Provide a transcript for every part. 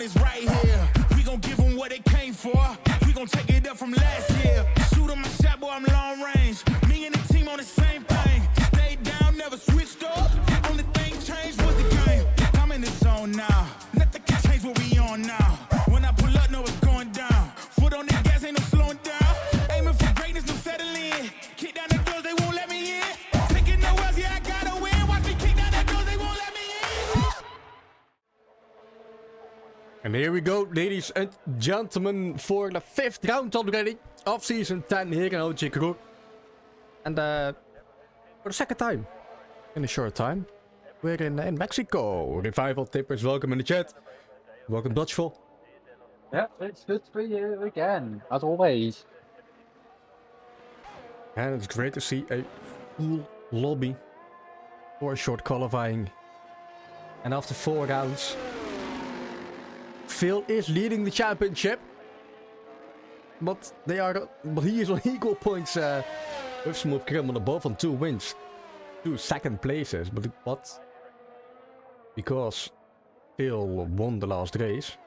on is right here. We gon' give them what they came for. We gon' take it up from last year. Shoot 'em my shot, boy, I'm long range. Me and the team on the same thing. Stayed down, never switched up. Only thing changed was the game. I'm in the zone now. Nothing can change what we on now. When I pull up, know it's going down. Foot on the gas, ain't no slowing down. Aiming for greatness, no settling. Kick down the doors, they won't let me in. Taking no else, yeah, I gotta win. Watch me kick down the doors, they won't let me in. And here we go, ladies and gentlemen, for the 5th round already of Season 10 here in Ogkroe. And for the 2nd time in a short time, we're in Mexico. Revival Tippers, welcome in the chat. Welcome, Dutchful. Yeah, it's good to be here again, as always. And it's great to see a full lobby for a short qualifying. And after 4 rounds, Phil is leading the championship, but he is on equal points with Smooth Criminal above on 2 wins, 2 second places. But because Phil won the last race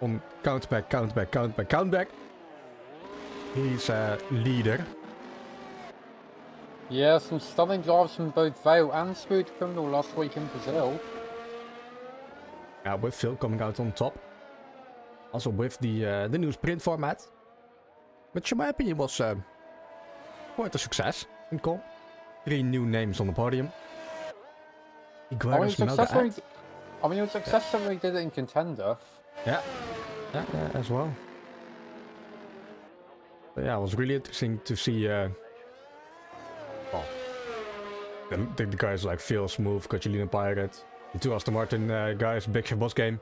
on countback, he's leader. Yeah, some stunning drives from both Vale and Smooth Criminal last week in Brazil. With Phil coming out on top. Also with the new sprint format. Which in my opinion was quite a success in comp. 3 new names on the podium. It was success when we did it in Contender. Yeah, as well. But yeah, it was really interesting to see the guys like Phil, Smooth, Coachellina Pirate, the 2 Aston Martin guys, Big Chef Boss Game,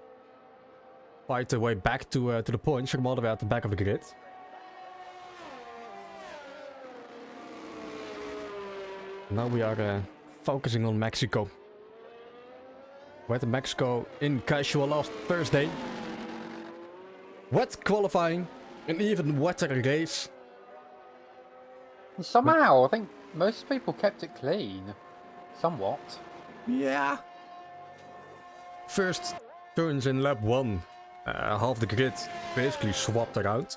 fight their way back to the points from all the way at the back of the grid. Now we are focusing on Mexico. We went to Mexico in casual last Thursday. Wet qualifying, an even wetter race. And somehow, I think most people kept it clean. Somewhat. Yeah. First turns in lap 1. Half the grid basically swapped around.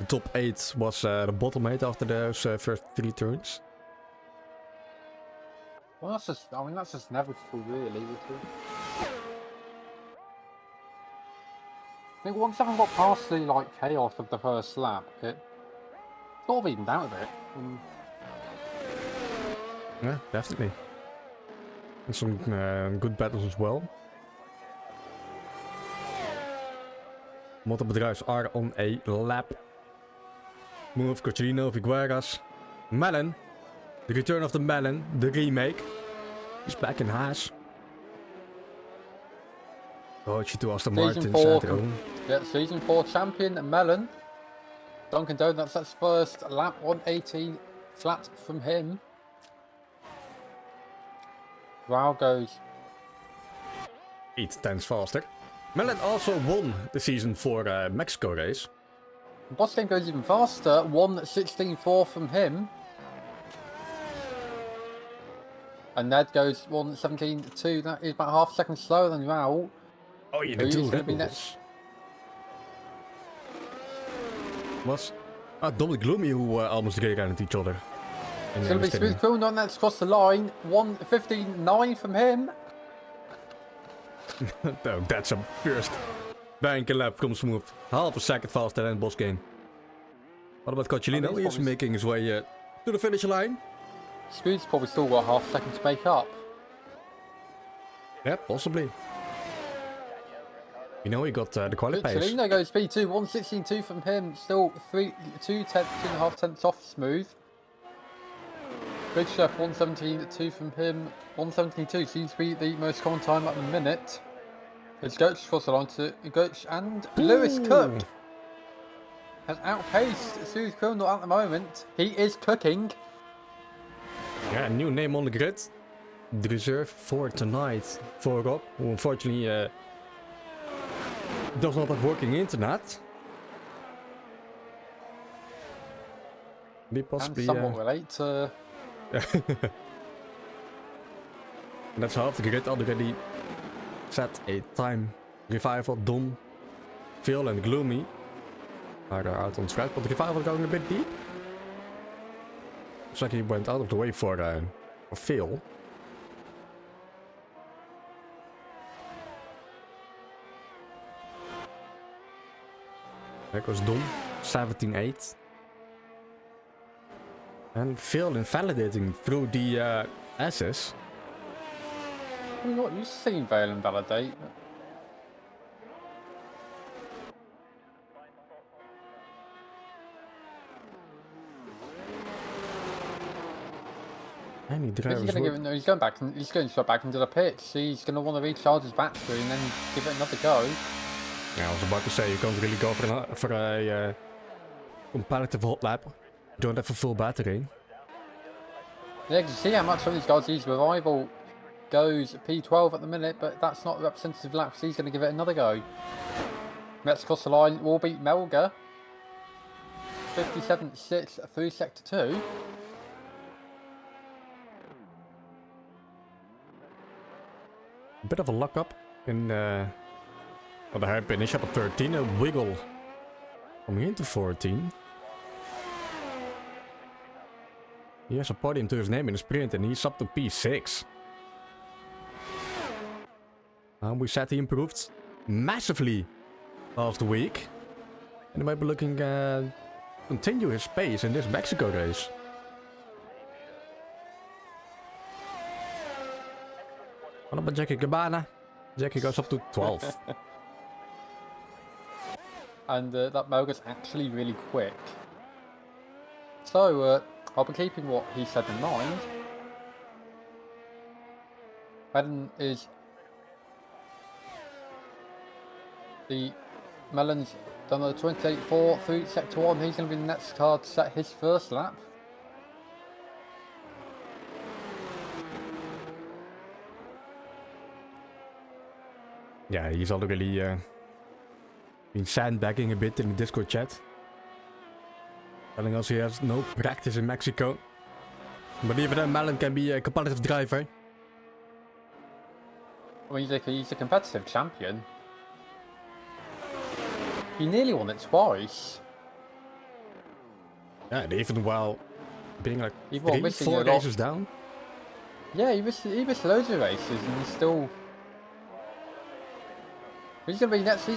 The top 8 was the bottom 8 after those first 3 turns. Well, that's just inevitable, really. I think once everyone got past the chaos of the first lap, it sort of evened out a bit. Yeah, definitely. And some good battles as well. Motorbedrijfs are on a lap. Move, Cochino, Figueras, Melon. The return of the Melon, the remake. He's back in Haas. Coach to Aston Martin. Yeah, Season 4 champion Melon. Dunkin' Donuts, that's first lap 118 flat from him. Wow goes 8 tenths faster. Melon also won the Season 4 Mexico race. Boss Game goes even faster, 1:16.4 from him. And Ned goes 1:17.2, that is about half a second slower than Raul. Oh yeah, the 2 Red Bulls. Was Double Gloomy who almost ran at each other. It's going to be Smooth Criminal, that's across the line, 1:15.9 from him. No, that's a first banking lap from Smooth. Half a second faster than Boss Game. What about Cochellino? He's making his way to the finish line. Smooth's probably still got half a second to make up. Yeah, possibly. You know, he got the quali pace. Cochellino goes P2, 1:16.2 from him, still 2.5 tenths off Smooth. Big Chef 1:17.2 from him, 1:17.2 seems to be the most common time at the minute. It's Goetsch across the line to Goetsch, and Lewis Cook has outpaced Smooth Criminal at the moment. He is cooking. Yeah, a new name on the grid. The reserve for tonight for Rob, who unfortunately does not have working internet. Be possibly and somewhat relate. And that's half the grid already set a time. Revival, Dom, Phil and Gloomy are out on track, but Revival going a bit deep. Looks like he went out of the way for Phil. There goes Dom, 17-8. And Phil invalidating through the S's. We're not used to seeing Vale invalidate. And he He's drives gonna give it, no, he's going back. He's going straight back into the pits. He's gonna want to recharge his battery and then give it another go. Yeah, I was about to say you can't really go for a competitive hot lap. You don't have a full battery. Yeah, you can see how much some of these guys use. Revival goes P12 at the minute, but that's not a representative lap, so he's going to give it another go. Let's cross the line. Will beat Melga. 57.6 through sector 2. A bit of a lock up in the hairpin is up at 13, a wiggle coming into 14. He has a podium to his name in the sprint and he's up to P6. And we said he improved massively last week. And he might be looking continue his pace in this Mexico race. What about Jackie Cabana? Jackie goes up to 12. And that Melga's actually really quick. So, I'll be keeping what he said in mind. Melon is... The Melon's done a 28.4 through sector 1. He's going to be the next car to set his first lap. Yeah, he's already been sandbagging a bit in the Discord chat. Telling us he has no practice in Mexico. But even then, Melon can be a competitive driver. Well, he's a competitive champion. He nearly won it twice. Yeah, and even while being like Even 3-4 races down. Yeah, he missed loads of races and he's still... He's gonna be next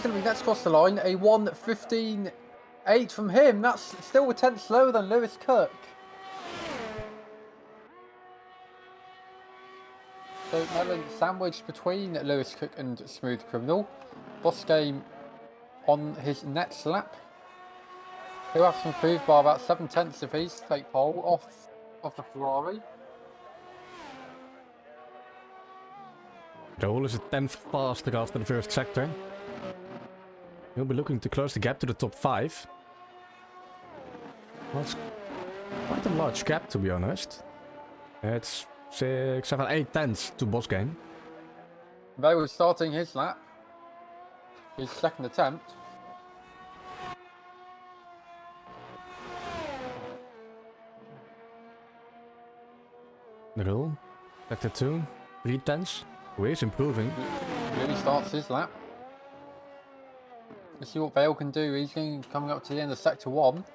across the line. A 1:15.8 from him. That's still a tenth slower than Lewis Cook. So Melon sandwiched between Lewis Cook and Smooth Criminal. Boss Game on his next lap. He'll have to improve by about 7/10 if he's to take pole off the Ferrari. Raul is a 10th faster after the first sector. He'll be looking to close the gap to the top 5. Well, it's quite a large gap, to be honest. It's 6, 7, 8 tenths to Boss Game. They were starting his lap. His second attempt. Raul, sector 2, 3 tenths. Who is improving. Really starts his lap. Let's see what Vale can do. He's coming up to the end of sector 1.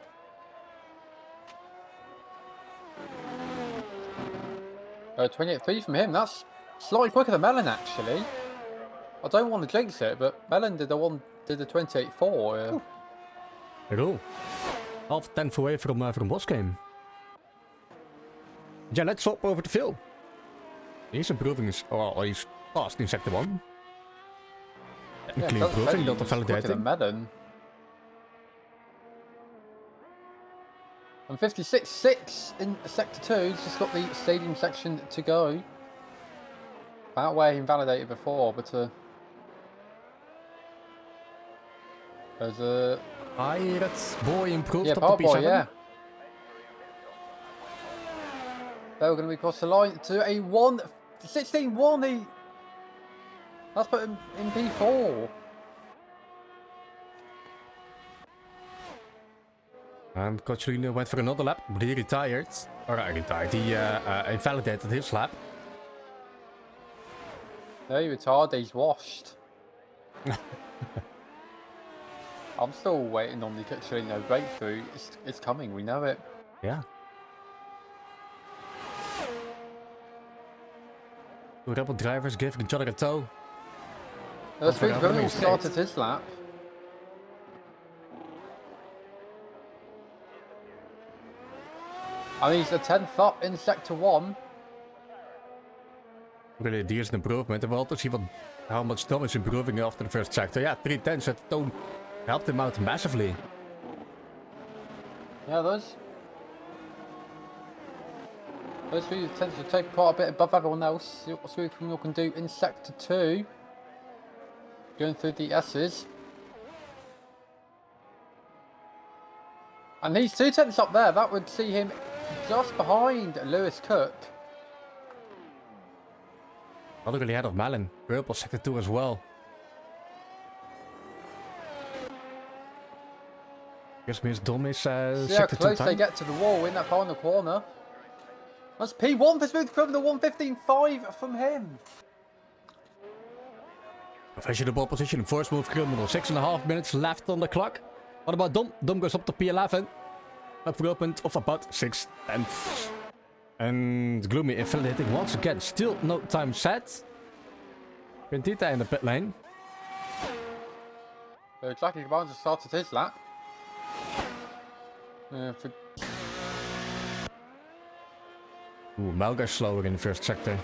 Uh, 28.3 from him. That's slightly quicker than Melon actually. I don't want to jinx it, but Melon did the 28.4. Raul, half tenth away from Boss Game. Yeah, let's hop over to Phil. He's improving his... Oh, he's fast in sector 1. Technically improving, not validating. Melon. And 56.6 in sector 2. He's just got the stadium section to go. That way he invalidated before, but there's a... Pirate Boy improved Yeah, up Pirate to P7. Boy, yeah. They're going to be across the line to a 1:16.1. That's put him in P4. And Coachlino went for another lap, but he retired. Or retired, he invalidated his lap. Hey, retarded, he's washed. I'm still waiting on the Kachino breakthrough. It's coming, we know it. Yeah. Two rebel drivers giving each other a tow. The for Sweet the Criminal opening started state. his lap. And he's a 10th up in Sector 1. Really a decent improvement. And we'll also see how much Tom is improving after the first sector. Yeah, 310s at the tone helped him out massively. Yeah, those three tend to take quite a bit above everyone else. See what Sweet Criminal can do in Sector 2. Going through the S's. And he's 2/10 up there. That would see him just behind Lewis Cook. Not really ahead of Malin. Purple sector 2 as well. Guess means Dom is See how sector 2 close they time. get to the wall in that final corner. That's P1 for Smooth Criminal, 1:15.5 from him. Officially the ball position for Smooth Criminal. 6.5 minutes left on the clock. What about Dom? Dom goes up to P11. Improvement of about 6/10. And Gloomy and Phil hitting once again. Still no time set. Quintita in the pit lane. Jackie Caban just started his lap. Ooh, Malga's slower in the first sector.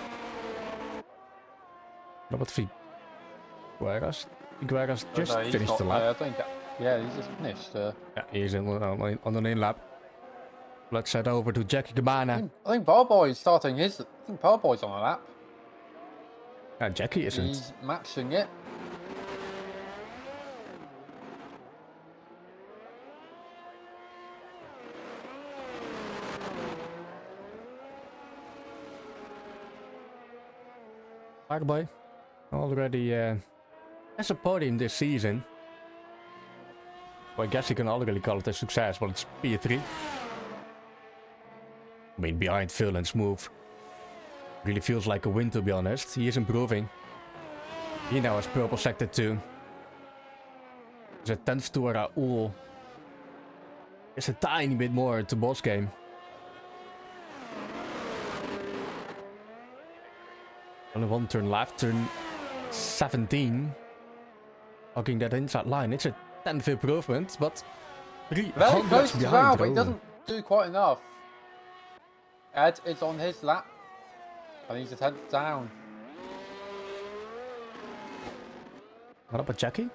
What about Figueras? Figueras just finished the lap. I think, yeah, he's just finished. Yeah, he's on the lane lap. Let's head over to Jackie Cabana. I think Barboy's starting his. I think Barboy's on a lap. Jackie isn't. He's matching it. Barboy already has a podium this season. Well, I guess you can already call it a success, but it's P3. I mean, behind Phil and Smooth. Really feels like a win, to be honest. He is improving. He now has purple sector 2. There's a 10th to Raul. It's a tiny bit more to boss game. Only one turn left, turn 17. Hugging that inside line. It's a 10th improvement, but 3 Very close to behind. Raul, but he doesn't do quite enough. Ed is on his lap. And he's a 10th down. What about Jackie?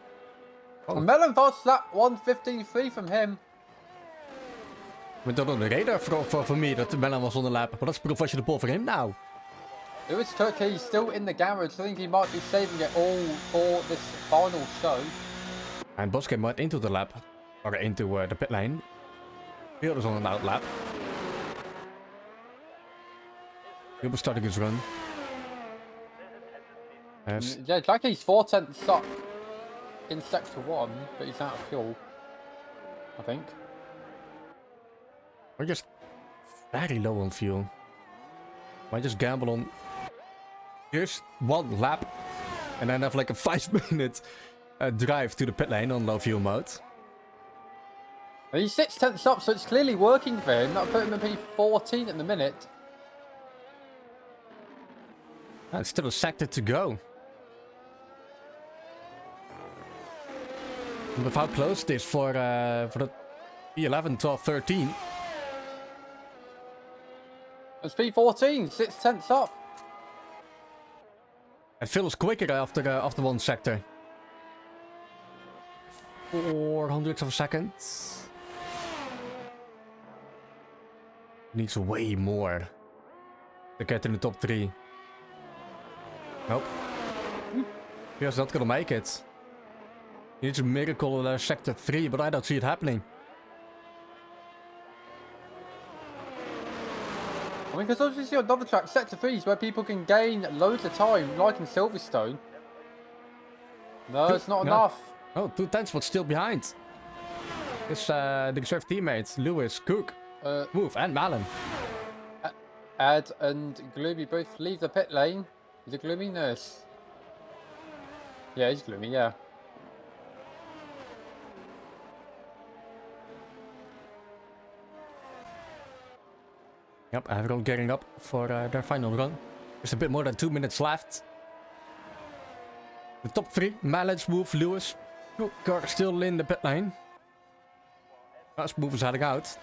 Oh. Melon first lap, 1:15.3 from him. Went on the radar for me that Melon was on the lap, but that's professional for him now. Lewis Cook, he's still in the garage. I think he might be saving it all for this final show. And Boss came right into the lap, or into the pit lane. Field is on an out lap. He'll be starting his run. Yes. Yeah, Jackie's 4/10 up in Sector 1, but he's out of fuel, I think. We're just very low on fuel. Might just gamble on just one lap and then have like a 5-minute drive to the pit lane on low fuel mode. And he's 6/10 up, so it's clearly working for him. That'll put him in P14 at the minute. And still a sector to go. And with how close it is for the P11, 12, 13. It's P14, 6/10 up. And Phil is quicker after one sector. 400ths of a second. Needs way more to get in the top 3. Nope. He's not gonna make it. He needs a miracle in sector 3, but I don't see it happening. I mean, because obviously on another track, Sector 3 is where people can gain loads of time, like in Silverstone. No, it's not enough. Oh, 2/10, but still behind. It's the reserve teammates, Lewis, Cook, Move, and Malin. Ed and Gloomy both leave the pit lane. He's a Gloomy nurse. Yeah, he's gloomy, yeah. Yep, everyone getting up for their final run. There's a bit more than 2 minutes left. The top 3, Malin, Smooth, Lewis. Car still in the pit lane. Smooth is heading out.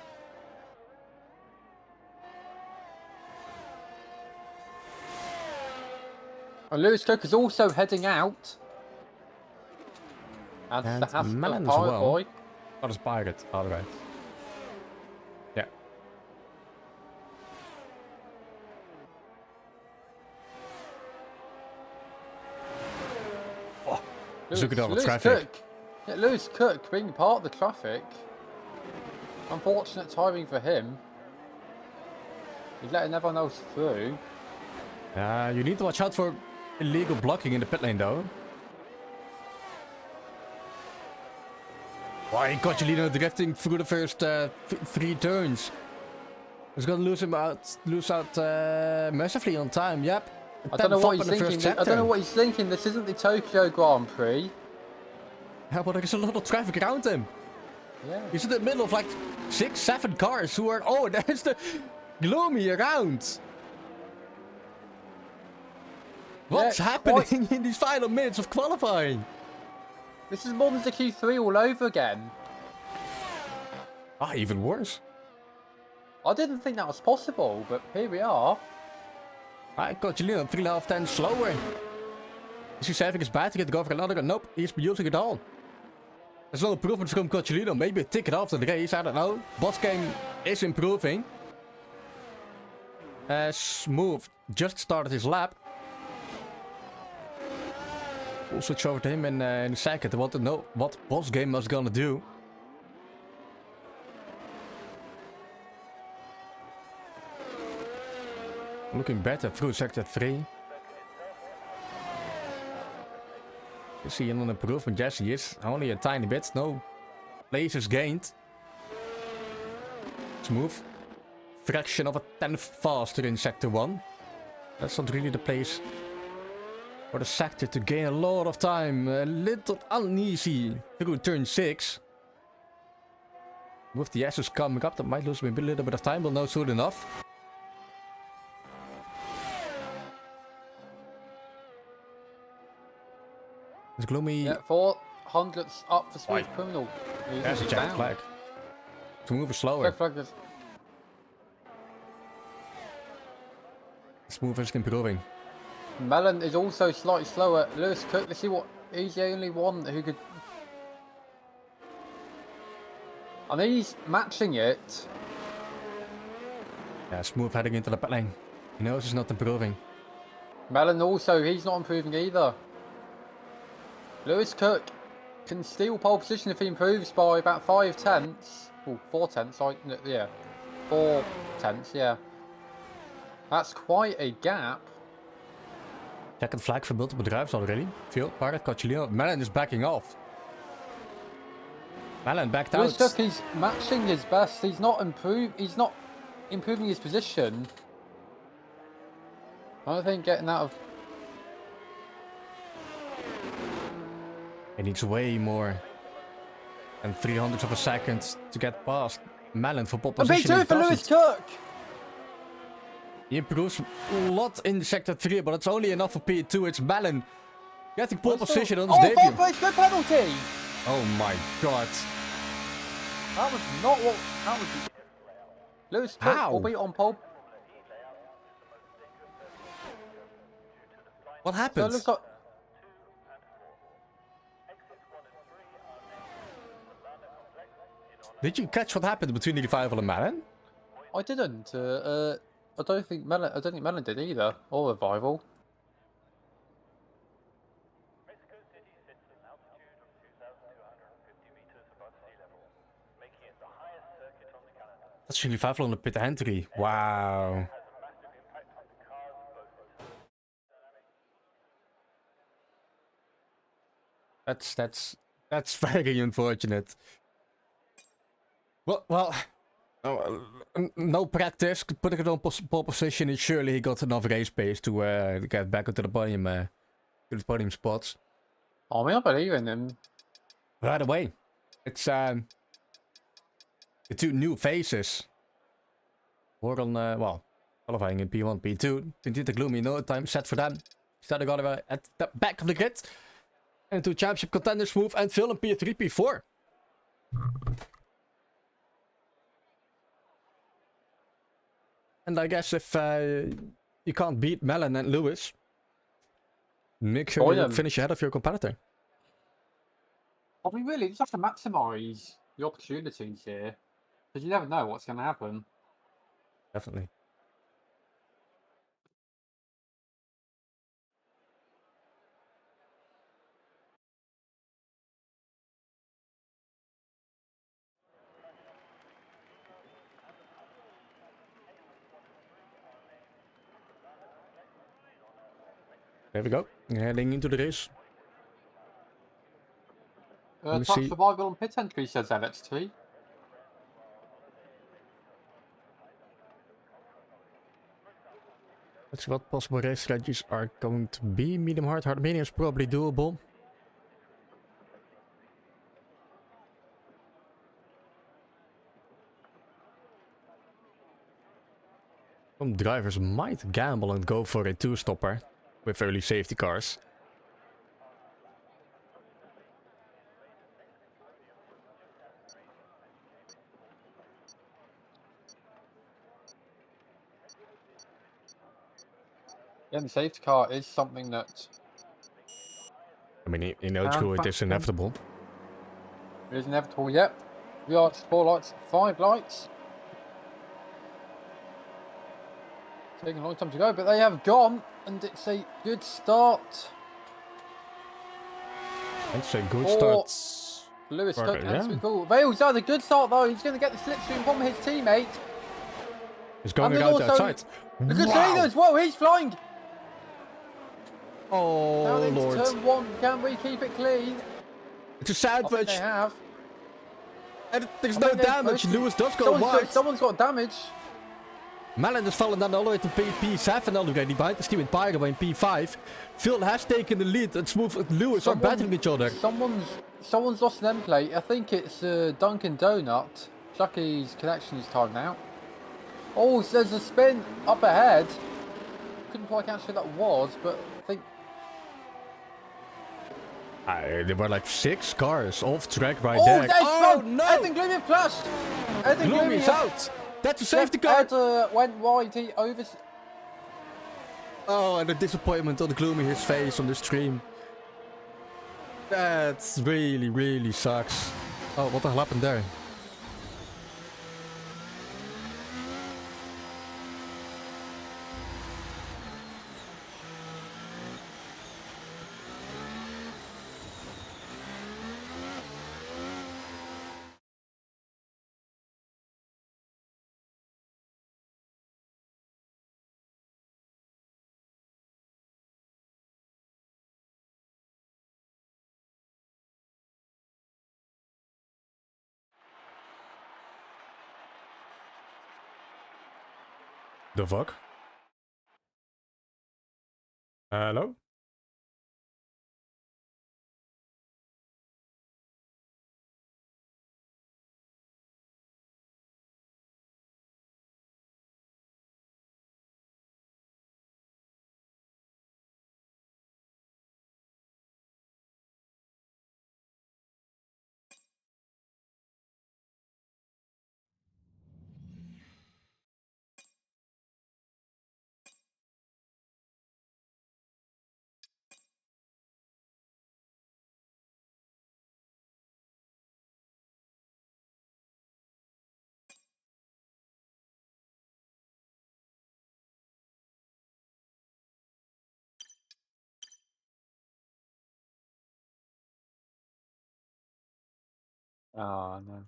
And Lewis Cook is also heading out. And And that's Malin the as Pirate well. Boy. Oh, that's Pirate. Alright. Yeah. Oh, zoek it over traffic. Cook. Yeah, Lewis Cook being part of the traffic. Unfortunate timing for him. He's letting everyone else through. You need to watch out for illegal blocking in the pit lane though. Why Coccilino drifting through the first 3 turns? He's gonna lose out massively on time. Yep. I don't know what he's in the first thinking. I don't know what he's thinking. This isn't the Tokyo Grand Prix. Yeah, but there's a lot of traffic around him. Yeah. He's in the middle of like 6, 7 cars who are. Oh, there's the gloomy around. What's happening in these final minutes of qualifying? This is Monza Q3 all over again. Ah, even worse. I didn't think that was possible, but here we are. I got Julian 3.5 tenths slower. Is he saving his battery to go for another? Nope, he's using it all. There's no improvement from Coccilino. Maybe a ticket after the race, I don't know. Boss game is improving. Smooth just started his lap. We'll switch over to him in a second. I want to know what boss game was gonna do. Looking better through sector 3. Is he an improvement? Yes, he is. Only a tiny bit. No places gained. Smooth. Fraction of a tenth faster in sector 1. That's not really the place for the sector to gain a lot of time. A little uneasy through turn 6. With the S's coming up, that might lose maybe a little bit of time. We'll know soon enough. It's gloomy. Yeah, 400s up for Smooth Criminal. There's a check flag. Smooth is slower. Check flag is... Smooth is improving. Mellon is also slightly slower. Lewis Cook, let's see what... He's the only one who could... I mean, he's matching it. Yeah, Smooth heading into the pit lane. He knows he's not improving. Mellon also, he's not improving either. Lewis Cook can steal pole position if he improves by about 5 tenths. Oh, 4 tenths, yeah. 4 tenths, yeah. That's quite a gap. Second flag for multiple drives already. Field, Pirate, Coccilino. Mellon is backing off. Mellon backed Lewis out. Cook, he's matching his best. He's not improving his position. I don't think getting out of... He needs way more than 300 of a second to get past Mellon for pole position. A big 2 for Lewis Cook! He improves a lot in sector 3, but it's only enough for P2. It's Mellon getting pole position on his debut. Oh, 4th good penalty! Oh my god. That was not what... That was... Lewis Cook How? will be on pole... What So happened? it looks like... Did you catch what happened between the revival and Mellon? I didn't. I don't think Mellon did either, or Revival. Mexico City sits at an altitude of 2,250 meters above sea level, making it the highest circuit on the calendar. That's jullie revival on de pit entry. Wow. Has a massive impact on the cars, both in terms of dynamics. That's very unfortunate. Well, no practice. Putting it on pole position, and surely he got enough race pace to get back into the podium spots. I mean, I believe in him. By the way, it's the two new faces. More on, well, qualifying in P1, P2. Indeed, the gloomy no time set for them. Starting all the way at the back of the grid. And two championship contenders move and Phil in P3, P4. And I guess if you can't beat Mellon and Lewis, make sure you finish ahead of your competitor. I mean, really, you just have to maximise the opportunities here. Because you never know what's going to happen. Definitely. There we go. Heading into the race. Top survival on pit entry, says LXT. Let's see what possible race strategies are going to be. Medium hard, hard medium is probably doable. Some drivers might gamble and go for a two-stopper with early safety cars. Yeah, the safety car is something that... I mean, in Ogkroe it is inevitable. It is inevitable, yep. 3 lights, 4 lights, 5 lights. Taking a long time to go, but they have gone, and it's a good start. It's a good start. Lewis going to answer the call. Vale's had a good start though. He's going to get the slipstream from his teammate. He's going around outside. The good leader as well. He's flying. Oh, now into Lord. turn 1. Can we keep it clean? It's a sandwich. They have. And there's no damage. Lewis does go wide. Someone's got damage. Mellon is fallen down all the way to P7 already behind the team in Pyro in P5. Phil has taken the lead and Smooth and Lewis are battling each other. Someone's lost an end plate. I think it's Dunkin' Donut. Chucky's connection is timed out. Oh, so there's a spin up ahead. Couldn't quite catch who that was, but I think... There were like 6 cars off track right there. Oh no! Ethan Gloomy flashed! Gloomy's out! That's a safety car! Ed went wide, he over... Oh, and the disappointment on the Gloomy, his face on the stream. That's really, really sucks. Oh, what the hell happened there? The fuck? Hello? Oh no.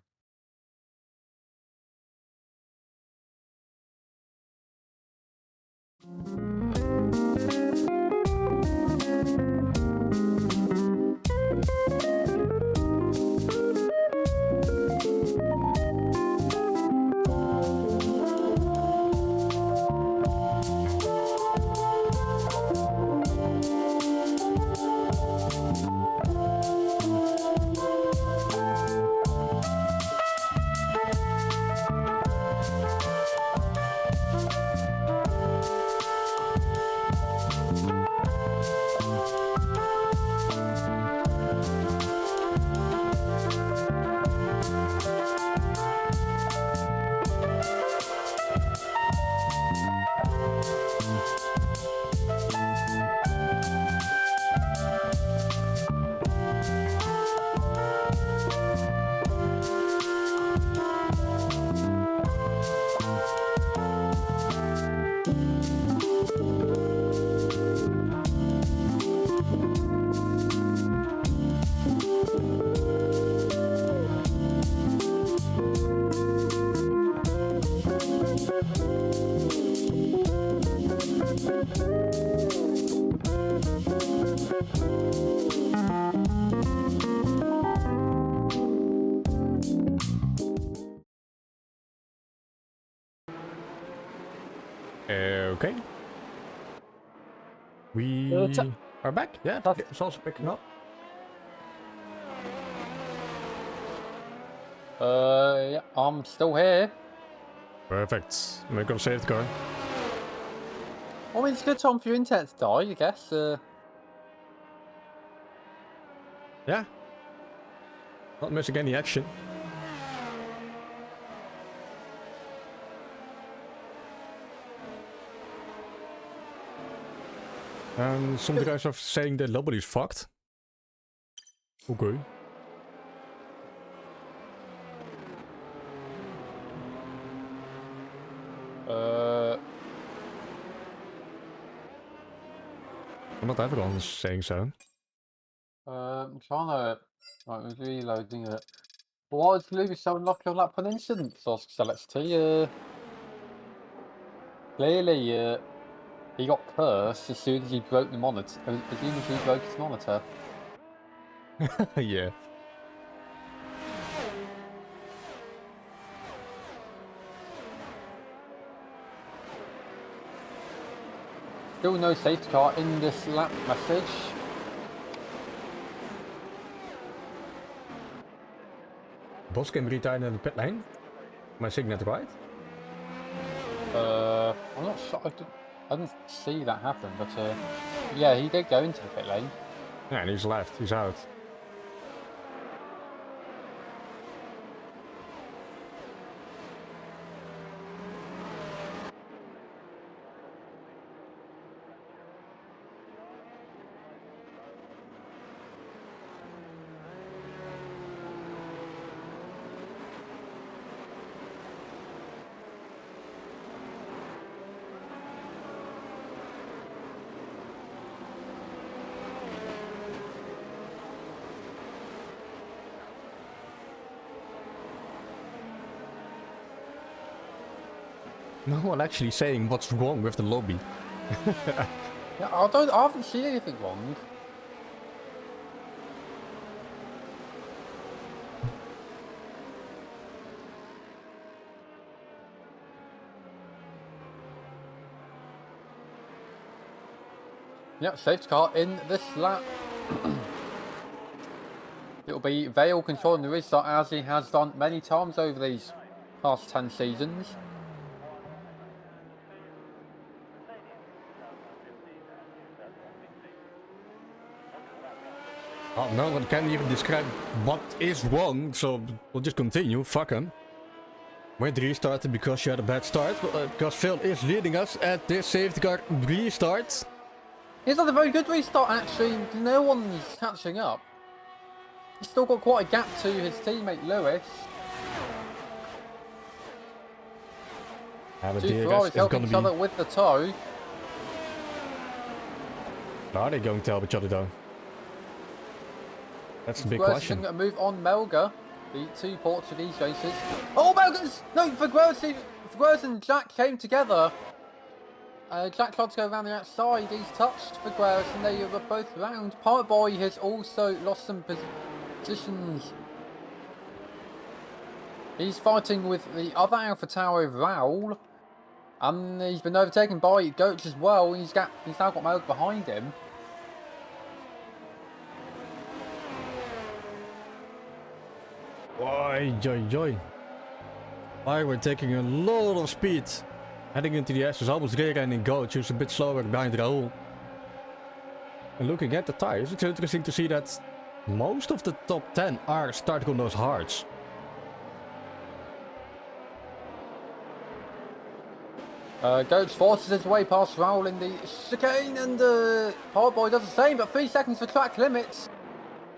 Okay. We are back. Yeah, it's also picking up. Yeah, I'm still here. Perfect. Make up save the car. I mean, it's a good time for your internet to die, I guess. Yeah. Not missing any action. And some guys are saying that nobody's fucked. Okay. Not everyone's saying so. I'm trying to. Right, I'm reloading it. Why is Lewis so unlucky on that pun incident? So let's see. Clearly, he got cursed as soon as he broke the monitor. As soon as he broke his monitor. Yeah. Still no safety car in this lap message. Boss came retired in the pit lane. Am I saying that right? I'm not sure. I didn't see that happen, but yeah, he did go into the pit lane. Yeah, and he's left. He's out. No one actually saying what's wrong with the lobby. Yeah, I haven't seen anything wrong. Yeah, safety car in this lap. It'll be Vale controlling the restart as he has done many times over these past 10 seasons. Oh, no one can even describe what is wrong, so we'll just continue. Fuck him. Wait, restarted because you had a bad start. Because Phil is leading us at this safety car restart. He's had a very good restart actually. No one's catching up. He's still got quite a gap to his teammate Lewis. Yeah, but Two dear guys, Ferraris it's helping gonna each be... other with the tow. Are they going to help each other though? That's the big Figueroa's question. going to move on Melga, the two Portuguese racers. Oh, Melga's! No, Figueroa and Jack came together. Jack tried to go around the outside. He's touched Figueroa and they were both round. Pirate Boy has also lost some positions. He's fighting with the other Alpha Tower, Raul. And he's been overtaken by Goach as well. He's now got Melga behind him. Oi. Why we're taking a lot of speed. Heading into the S's, almost rear-ending Goach, who's a bit slower behind Raul. And looking at the tires, it's interesting to see that most of the top 10 are starting on those hards. Goach forces his way past Raul in the chicane, and Pirate Boy does the same, but 3 seconds for track limits.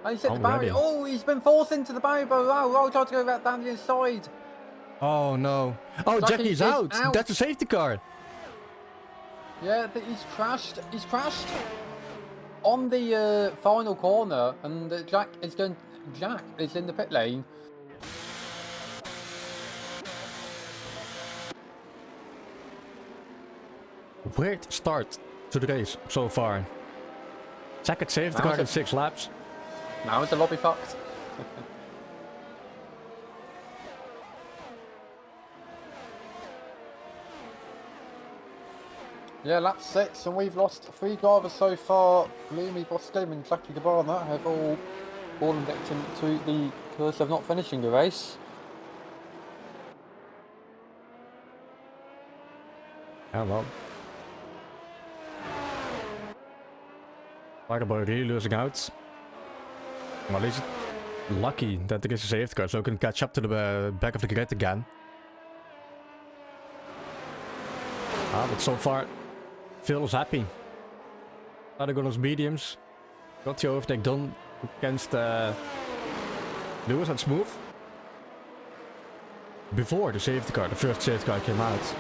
And he's hit the barrier. Oh, he's been forced into the barrier by Raul. Raul tried to go back down the inside. Oh no. Oh, Jackie's out. That's a safety car. Yeah, he's crashed. He's crashed on the final corner, and Jack is in the pit lane. Weird start to the race so far. Second safety car in 6 laps. Now is the lobby fucked? Yeah, lap 6, and we've lost 3 drivers so far. Gloomy, Boscombe and Jackie Cabana have all fallen victim to the curse of not finishing the race. Yeah, well. Fireball really losing out. Well, at least lucky that there is a safety car so I can catch up to the back of the grid again. But so far, Phil is happy. Starting on his mediums. Got the overtake done against Lewis and Smooth. Before the safety car, the first safety car came out.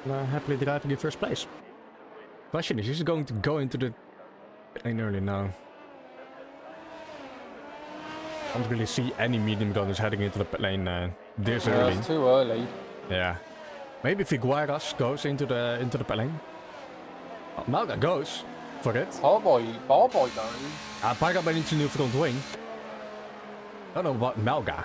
Happily driving in first place. Question is he going to go into the pit lane early now? I don't really see any medium gunners heading into the pit lane this early. It's too early. Yeah. Maybe Figueras goes into the pit lane. Oh, Malga goes for it. Barboy goes. Paga needs a new front wing. I don't know about Malga.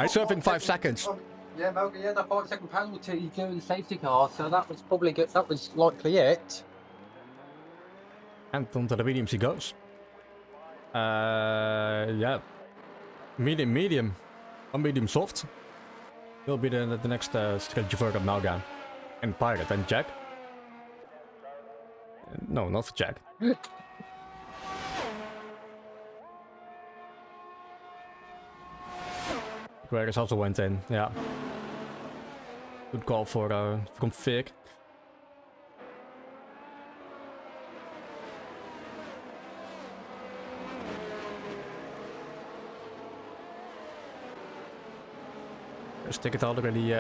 He's serving 5 seconds. Yeah, Malga, yeah, that 5-second penalty during the safety car, so that was probably good. That was likely it. And onto the mediums he goes. Yeah. Medium. Or medium soft. Will be the next strategy for Malga. And Pirate and Jack. No, not for Jack. Aquarius also went in, yeah. Good call for from Fig. There's ticket already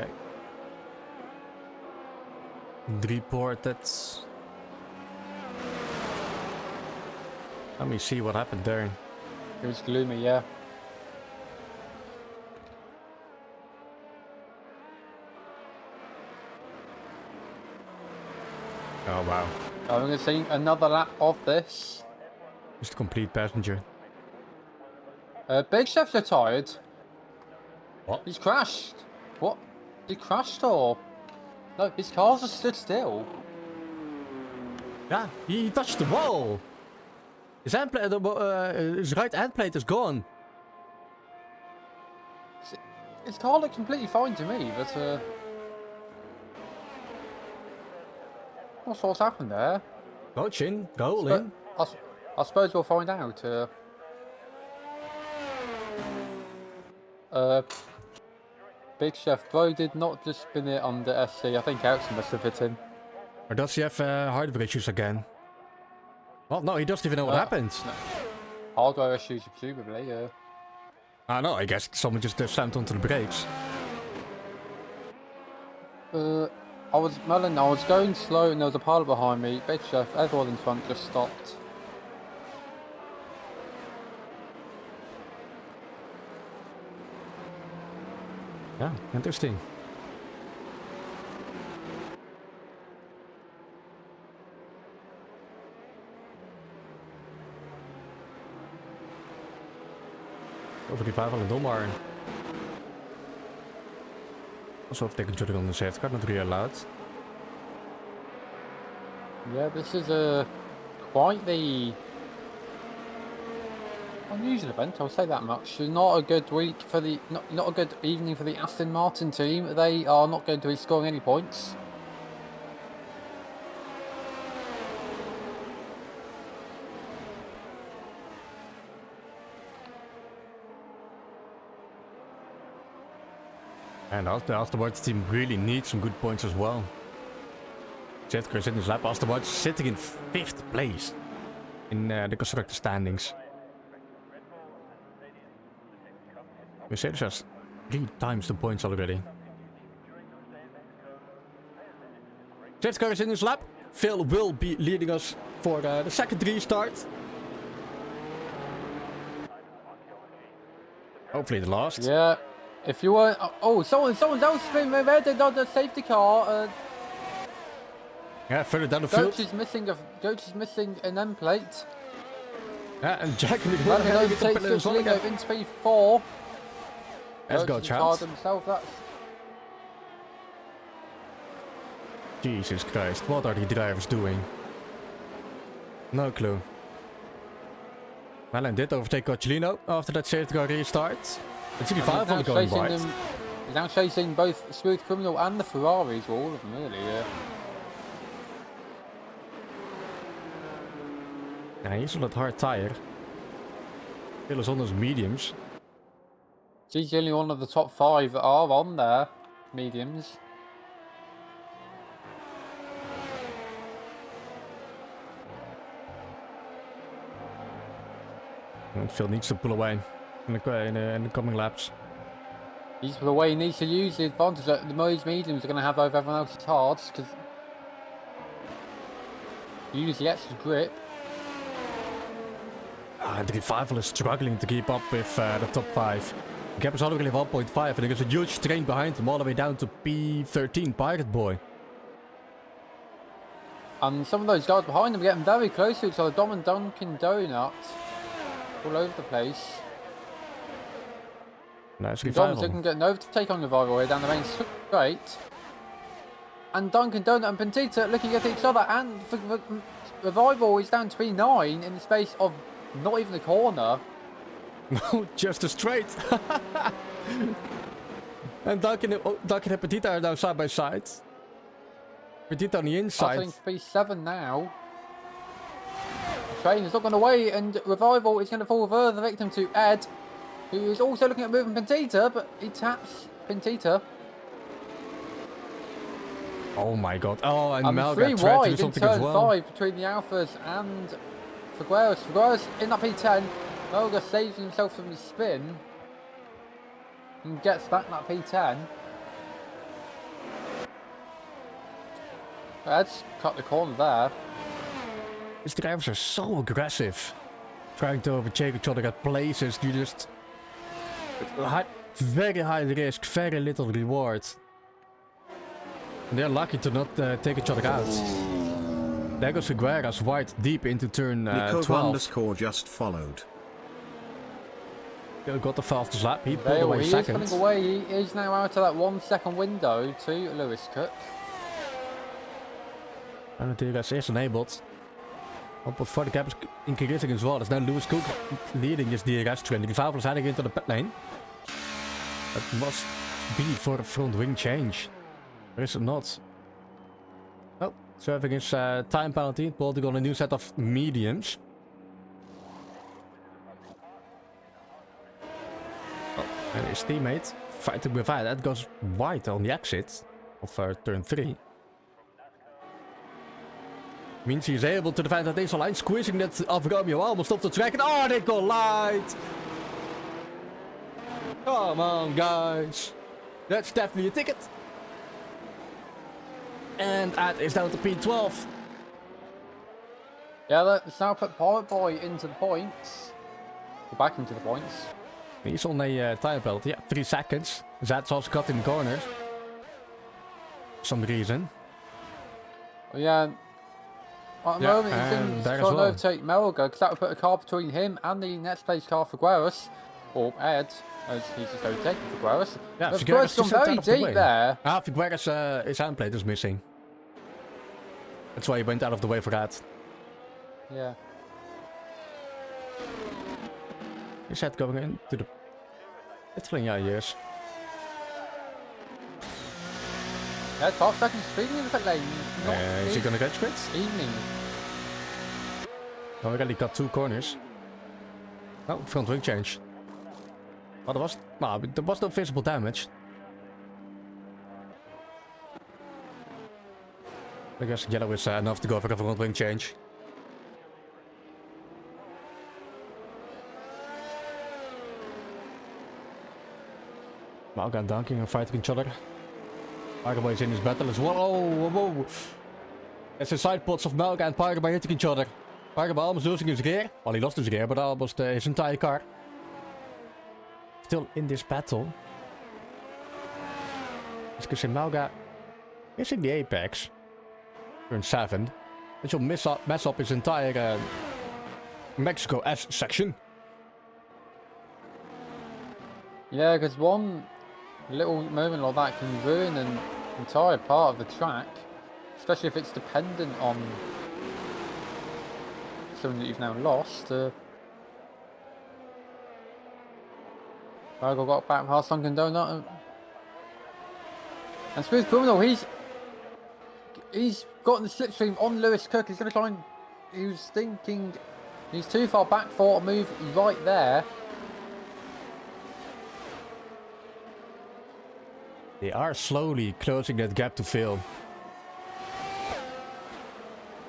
reported. Let me see what happened there. It was gloomy, yeah. Oh wow. I'm going to see another lap of this. Just a complete passenger. Big Chef's retired. What? He's crashed. What? He crashed or? No, his car's just stood still. Yeah, he touched the wall. His end plate, his right end plate is gone. His car looked completely fine to me, but not sure what's happened there. Go chin, go all in. I suppose we'll find out. Big Chef Bro did not just spin it under SC. I think Ericsson must have hit him. Or does he have hardware issues again? Well, no, he doesn't even know what happened. No. Hardware issues, presumably. I know, I guess someone just slammed onto the brakes. I was going slow and there was a pilot behind me. Big Chef, everyone in front just stopped. Yeah, interesting. Over die 500 maar. Alsof ik natuurlijk on the safety car, not really allowed. Yeah, this is quite the unusual event. I'll say that much. Not a good week for the not a good evening for the Aston Martin team. They are not going to be scoring any points. And afterwards, the team really needs some good points as well. Safety car in his lap. Afterwards, sitting in 5th place in the constructor standings. Mercedes has 3 times the points already. Safety car is in his lap. Phil will be leading us for the second restart. Hopefully the last. Yeah. If you weren't... Oh, someone else been read on the safety car. Yeah, further down the field. Coach is missing an end plate. Yeah, and Jack in the Let me overtake Stilino into P4. Let's go, chance. Himself, that's... Jesus Christ, what are the drivers doing? No clue. Well, and did overtake Coccino after that safety car restart. It's really 5 on the going wide. He's now chasing both Smooth Criminal and the Ferraris, well, all of them really, yeah. Yeah, he's on that hard tire. Still is on those mediums. He's the only one of the top 5 that are on there, mediums. And Phil needs to pull away in the coming laps. He's the way he needs to use the advantage that the most mediums are going to have over everyone else's hards, because you use the extra grip. And the rival is struggling to keep up with the top 5. The gap is already 1.5 and there's a huge strain behind him all the way down to P13, Pirate Boy. And some of those guys behind them are getting very close to each other. Dom and Dunkin' Donuts all over the place. Nice Dom's revival. looking to get an overtake on Revival here down the main straight. And Dunkin' Donut and Pentita looking at each other, and Revival is down to P9 in the space of not even a corner. No, just a straight. And Duncan and Petita are now side by side. Petita on the inside. Battling for P7 now. Train is not going away, and Revival is going to fall further victim to Ed, who is also looking at moving Pentita, but he taps Pentita. Oh my god. Oh, and Melga 3 tried to wide do in something turn as well. 5 between the Alphas and Figueres. Figueres in that P10. Melga saves himself from the spin and gets back in that P10. Ed's cut the corner there. These drivers are so aggressive. Trying to overtake each other at places. You just... very high risk, very little reward. And they're lucky to not take each other out. There goes Figueres wide deep into turn 12. Nikov_ just followed. Got the fastest lap. He pulled away second. He is pulling away. He is now out of that 1 second window to Lewis Cook. And the DRS is enabled. But for the gap is increasing as well. There's now Lewis Cook leading his DRS trend. The Valve is heading into the pit lane. That must be for a front wing change. Or is it not? Oh, serving his time penalty. Bolting on a new set of mediums. Oh, and his teammate fighting with that goes wide on the exit of turn 3. Means he's able to defend that initial line, squeezing that Alfa Romeo almost off the track, and oh, they collide! Come on, guys. That's definitely a ticket. And that is down to P12. Yeah, let's now put Pirate Boy into the points. Back into the points. He's on a time penalty, yeah, 3 seconds. That's also cut in the corners. For some reason. Well, yeah. At the moment, he's trying to overtake Melga, because that would put a car between him and the next place car for Figueres. Or Ed, as he's just overtaking Figueres. Yeah, Figueres gone very deep there. Ah, Figueres, his hand plate is missing. That's why he went out of the way for that. Yeah. Is that going into the pit lane? Yeah, yes. Yeah, 12 seconds speeding in the pit lane. Is he gonna get quit? Evening. Oh, we already got 2 corners. Oh, front wing change. Well, there was no visible damage. I guess yellow is enough to go for a front wing change. Malga and Dunking are fighting each other. Paraguay is in this battle as well. Oh, whoa. It's the side pods of Malga and Paraguay hitting each other. Paraguay almost losing his rear. Well, he lost his rear, but almost his entire car. still in this battle. Because Malga is in the apex. Turn 7. Which will mess up his entire Mexico S section. Yeah, because one little moment like that can ruin an entire part of the track, especially if it's dependent on something that you've now lost. Virgo got back past Dunkin' Donut, and Smooth Criminal, he's gotten the slipstream on Lewis Cook. He's going to try and, he was thinking he's too far back for a move right there. They are slowly closing that gap to Phil.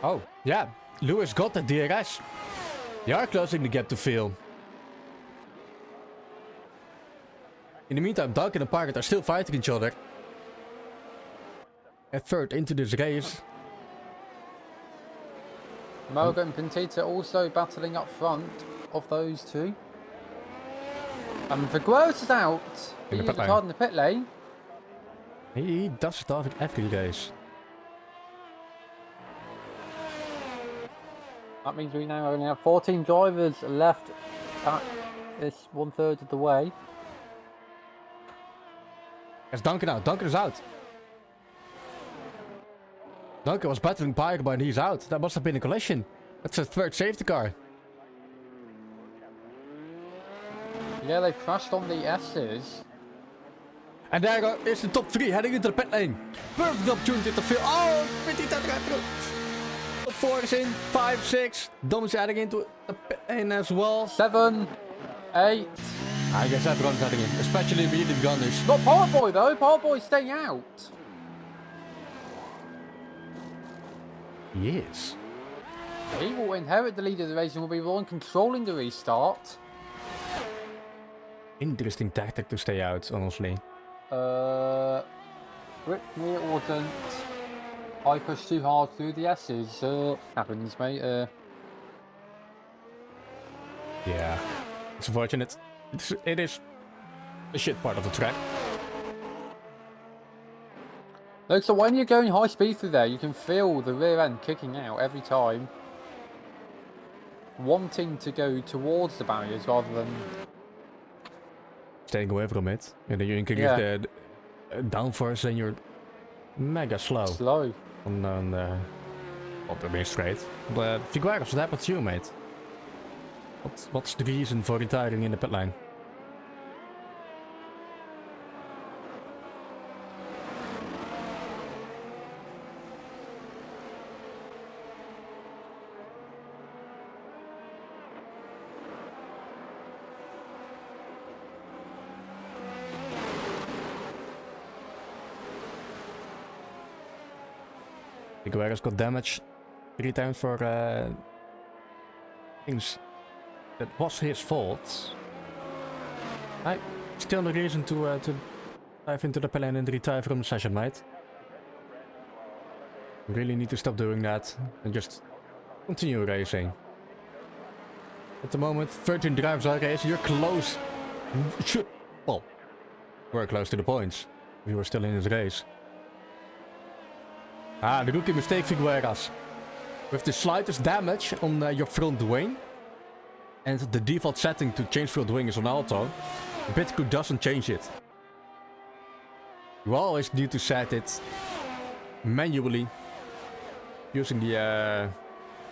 Oh, yeah. Lewis got the DRS. They are closing the gap to Phil. In the meantime, Duncan and Pirate are still fighting each other. At third into this race. Moga and Pintita also battling up front of those two. And Vigueros is out. He used the card in the pit lane. He does start at every race. That means we now only have 14 drivers left at this 1/3 of the way. There's Duncan out. Duncan is out. Duncan was battling Pirate, but he's out. That must have been a collision. That's a third safety car. Yeah, they've crashed on the S's. And there is the top 3 heading into the pit lane. Perfect opportunity to fill. Oh, Pintita gaat through. Top 4 is in. 5, 6. Dom is heading into the pit lane as well. 7, 8. I guess everyone's heading in, especially medium gunners. Not Power Boy though. Power Boy's staying out. He is. He will inherit the lead of the race and will be the one controlling the restart. Interesting tactic to stay out, honestly. Whitney wasn't. I pushed too hard through the S's. Happens, mate. Yeah, it's unfortunate. It is a shit part of the track. Look, so when you're going high speed through there, you can feel the rear end kicking out every time, wanting to go towards the barriers rather than Staying away from it. And then you increase the downforce and you're mega slow. On the main straight. But Figueres, what happened to you, mate? What's the reason for retiring in the pit lane? Figueres got damaged 3 times for things that was his fault. Still no reason to dive into the pit lane and retire from the session, mate. You really need to stop doing that and just continue racing. At the moment, 13 drivers are racing. You're close. Well, we're close to the points. We were still in this race. The rookie mistake, Figueres. With the slightest damage on your front wing, and the default setting to change front wing is on auto, Bitcoin doesn't change it. You always need to set it manually using the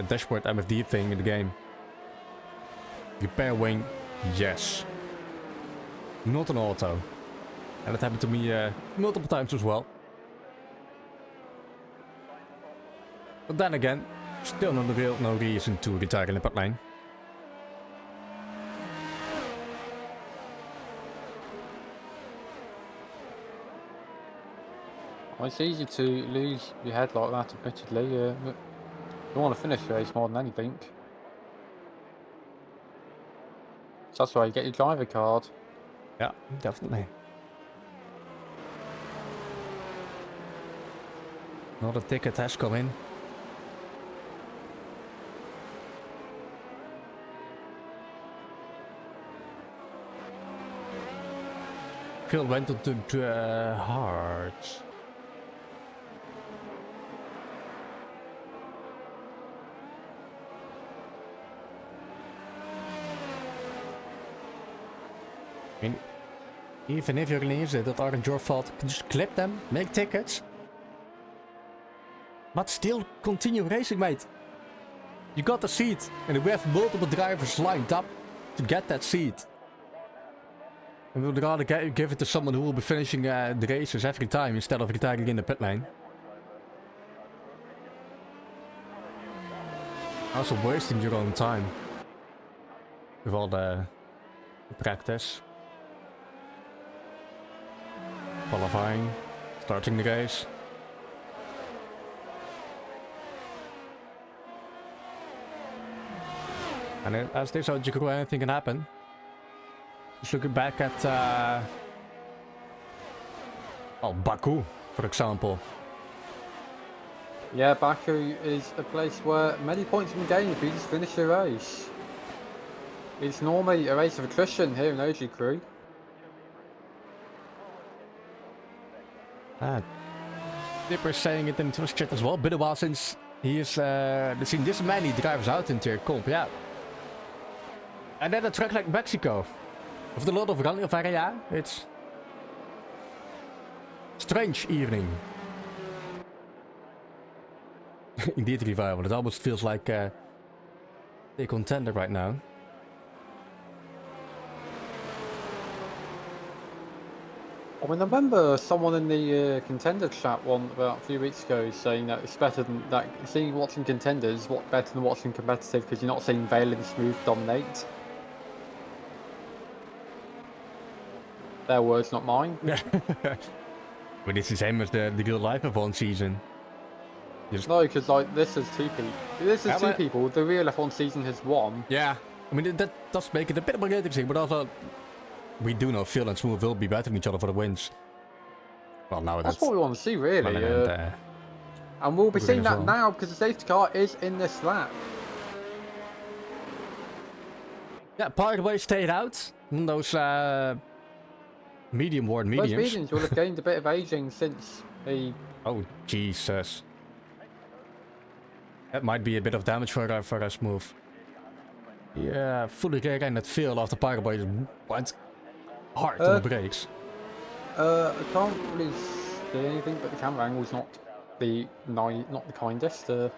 dashboard MFD thing in the game. Repair wing, yes. Not on auto. And that happened to me multiple times as well. But then again, still no reason to retire in the pit lane. Well, it's easy to lose your head like that, admittedly. You want to finish the race more than anything. So that's why you get your driver card. Yeah, definitely. Another ticket has come in. Phil went into hard. I mean, even if you realize that aren't your fault, you can just clip them, make tickets. But still continue racing, mate. You got the seat, and we have multiple drivers lined up to get that seat. And we would rather give it to someone who will be finishing the races every time instead of retiring in the pit lane. Also wasting your own time with all the practice. Qualifying, starting the race. And as this Ogkroe, anything can happen. Just looking back at well, Baku, for example. Yeah, Baku is a place where many points can be gained if you just finish the race. It's normally a race of attrition here in Ogkroe. Dipper saying it in Twitch chat as well. Been a while since he has seen this many drivers out in tier comp, yeah. And then a track like Mexico, with a lot of running of area, it's strange evening. Indeed, Revival. It almost feels like a contender right now. I mean, I remember someone in the contender chat about a few weeks ago saying that it's better than that. Watching contenders, what's better than watching competitive because you're not seeing Vale and Smooth dominate. Their words, not mine. But it's the same as the real life of one season. No, because like this is two people. This is two people. The real F1 season has one. Yeah, I mean that does make it a bit more interesting, but also we do know Phil and Smooth will be battling each other for the wins. Well, now that's what we want to see, really. And we'll be seeing that now because the safety car is in this lap. Yeah, Paraguay stayed out. Those medium worn mediums. Those mediums will have gained a bit of aging since the. Oh Jesus! That might be a bit of damage for us Smooth. Yeah, fully regained that field after Paraguay went hard on the brakes. I can't really see anything, but the camera angle's not the kindest. He's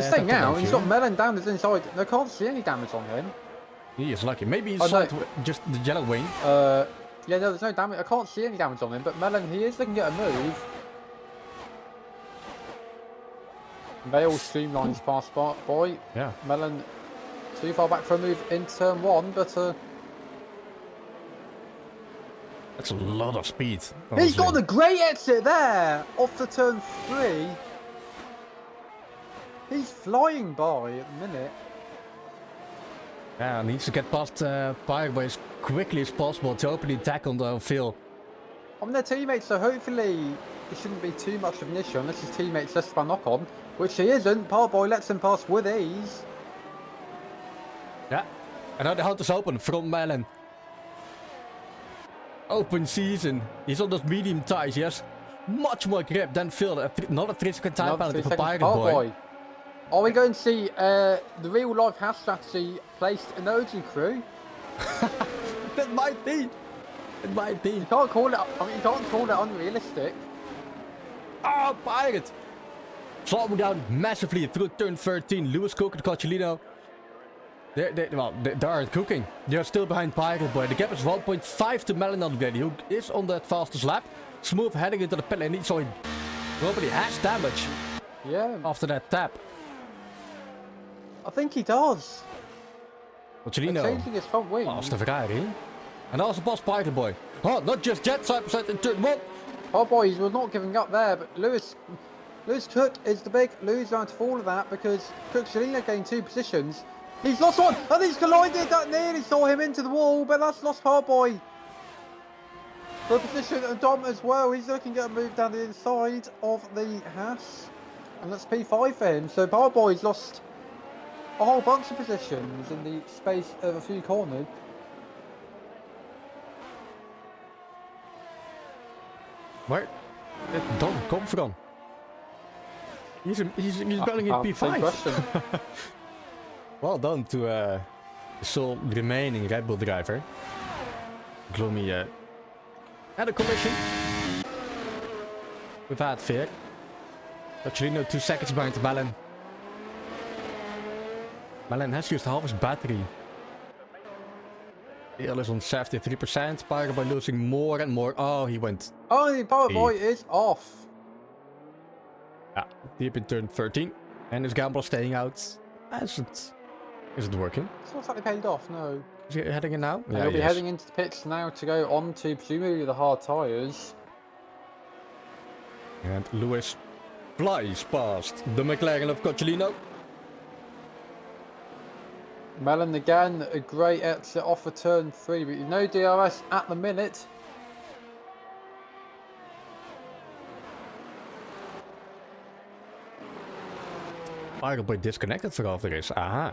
staying out, and he's got Melon down his inside. I can't see any damage on him. He is lucky. Maybe he's just the yellow wing. Yeah, no, there's no damage. I can't see any damage on him, but Melon, he is looking at a move. Vale streamlines past boy. Yeah. Melon too far back for a move in turn one, but that's a lot of speed. Honestly. He's got the great exit there off the turn 3. He's flying by at the minute. Yeah, needs to get past Paraguay as quickly as possible to open the attack on the field. I mean, they're teammates, so hopefully it shouldn't be too much of an issue unless his teammates just by knock on, which he isn't. Paraguay lets him pass with ease. Yeah, and now the hunt is open from Melon. Open season. He's on those medium tires. He has much more grip than Phil. Not a 3-second time penalty for Paraguay. Are we going to see the real life hash strategy placed in the Ogkroe? That might be. It might be. You can't call it. I mean, you can't call it unrealistic. Oh, Pirate! Slowing down massively through turn 13. Lewis Cook and Coccilino. They are cooking. They're still behind Pirate Boy. The gap is 1.5 to Melon already, who is on that fastest lap. Smooth heading into the pit lane. So nobody has damage. Yeah. After that tap. I think he does. Coccilino. Changing his front wing. Past the Ferrari. And also past Pirate Boy. Oh, not just yet. Side percent in turn 1. Oh boy, we're not giving up there, but Lewis Cook is the big loser out of all of that because Coccilino gained 2 positions. He's lost one, and he's collided. That nearly saw him into the wall, but that's lost Paraguay. The position of Dom as well. He's looking at a move down the inside of the hash, and that's P5 for him. So Paraguay's lost a whole bunch of positions in the space of a few corners. Where did Don come from? He's running in Same P5. question. Well done to the sole remaining Red Bull driver. Gloomy had a collision. Without fear. Actually, 2 seconds behind Melon. Melon has used half his battery. Heel is on 73%. Power by losing more and more. Oh, he went. Oh, the power boy is off. Yeah, deep in turn 13. And his gamble staying out. Is it working? It's not exactly paid off, no. Is he heading in now? And he'll be heading into the pits now to go on to presumably the hard tyres. And Lewis flies past the McLaren of Coccolino. Mellon again, a great exit off of turn 3, but no DRS at the minute. Arguably disconnected for after this. Aha.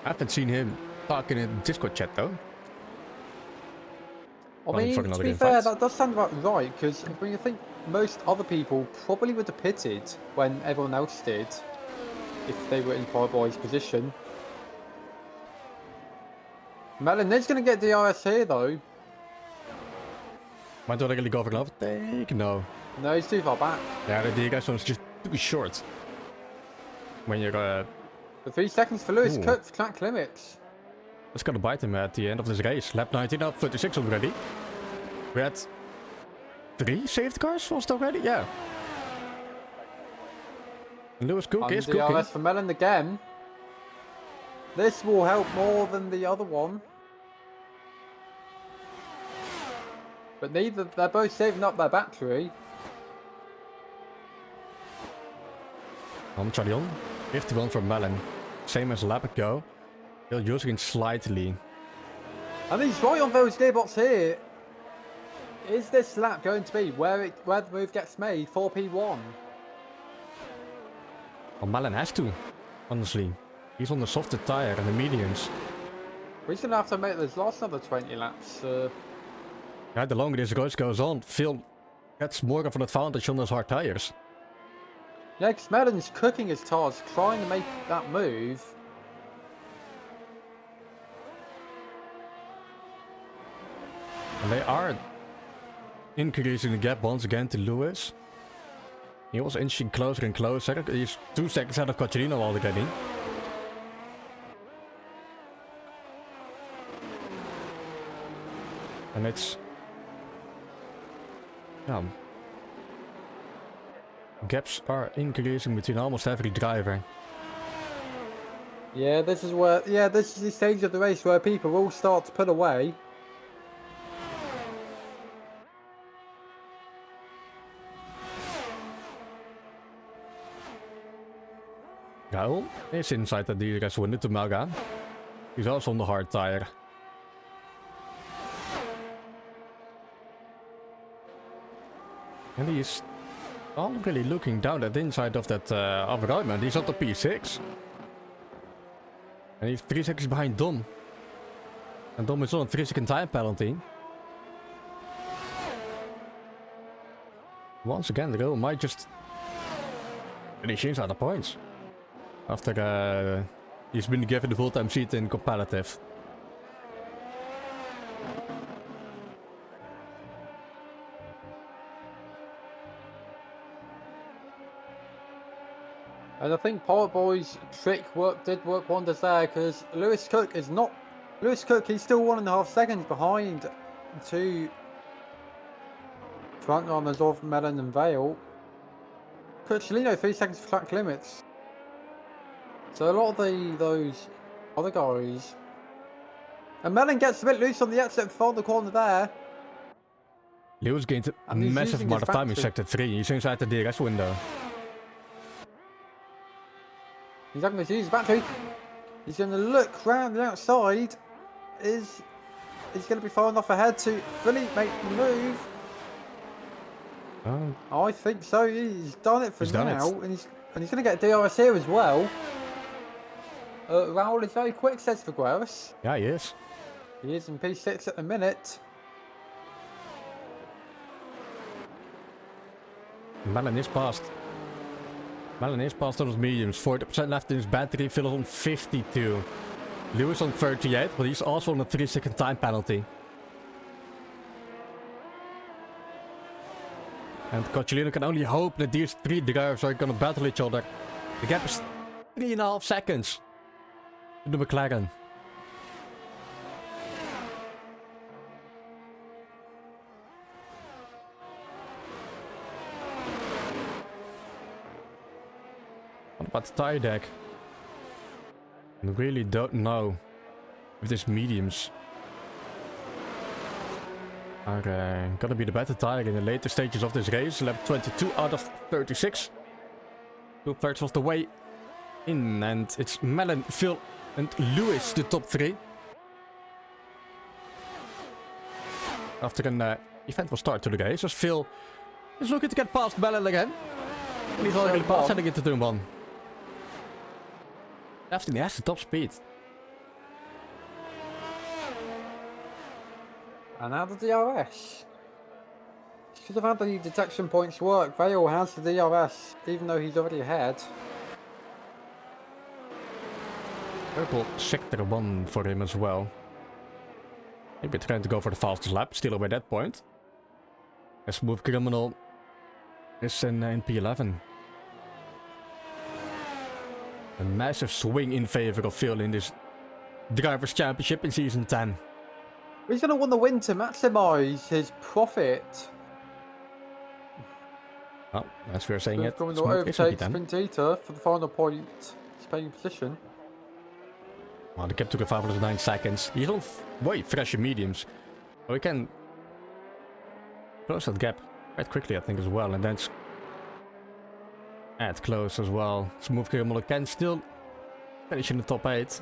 I haven't seen him talking in Discord chat though. I mean, to be fair, that does sound about right, because when you think most other people probably would have pitted when everyone else did, if they were in Power Boy's position. Mellon is going to get DRS here though. Might not really go for an overtake? No. No, he's too far back. Yeah, the DRS one's just too short. When you're For 3 seconds for Lewis Cook for track limits. it's gonna bite him at the end of this race. Lap 19 up, 36 already. We had 3 safety cars was it already? Yeah. And Lewis Cook is cooking. DRS for Mellon again. This will help more than the other one. But they're both saving up their battery. On Charion, 51 for Melon. Same as a lap ago. Still using it slightly. And he's right on those gearbox here. Is this lap going to be where the move gets made for P1? Well, Melon has to, honestly. He's on the softer tire and the mediums. He's going to have to make this last another 20 laps. Yeah, the longer this race goes on, Phil gets more of an advantage on those hard tires. Yeah, because Mellon's cooking his tires, trying to make that move. And they are increasing the gap once again to Lewis. He was inching closer and closer. He's 2 seconds out of Coccolino already. And it's... yeah. Gaps are increasing between almost every driver. Yeah, this is the stage of the race where people will start to pull away. Raul is inside the DRS window to Melga. He's also on the hard tire. And he's already looking down at the inside of that overall. He's at the P6. And he's 3 seconds behind Dom. And Dom is on a 3-second time penalty. Once again, the Raul might just finish inside the points. After he's been given the full-time seat in competitive. And I think Power Boy's trick did work wonders there, because Lewis Cook, he's still 1.5 seconds behind to front runners of Mellon and Vale. Coccolino 3 seconds for track limits. So a lot of those other guys. And Mellon gets a bit loose on the exit from the corner there. Lewis gained a massive amount of time in sector 3. He's inside the DRS window. He's not going to use his battery. He's going to look round the outside. He's going to be far enough ahead to fully make the move. I think so. He's done it for now, and he's going to get DRS here as well. Raul is very quick, says Figueres. Yeah, he is. He is in P6 at the minute. Mellon is past. Mellon is past on his mediums. 40% left in his battery. Phil is on 52. Lewis on 38, but he's also on a 3-second time penalty. And Cocciolino can only hope that these three drivers are gonna battle each other. The gap is 3.5 seconds to the McLaren. What about the tire deck? I really don't know if these mediums are gonna be the better tire in the later stages of this race. Lap 22 out of 36. 2/3 of the way in, and it's Mellon, Phil and Lewis, the top three. After an eventful start to the race, as Phil is looking to get past Mellon again. And he's already past heading into turn 1. Definitely has the top speed. And now the DRS. Should have had the detection points work. Vale has the DRS, even though he's already ahead. Purple sector 1 for him as well. Maybe trying to go for the fastest lap, still away that point. A smooth criminal is in P11. A massive swing in favor of Phil in this Drivers' Championship in Season 10. He's going to want the win to maximise his profit. Well, as we were saying it, Going to smooth isn't he overtake then? Sprinter for the final point. Spain position. Well, the gap took a fabulous 9 seconds. He's on way fresher mediums. So we can close that gap quite quickly, I think, as well. And then add close as well. Smooth criminal can still finish in the top 8.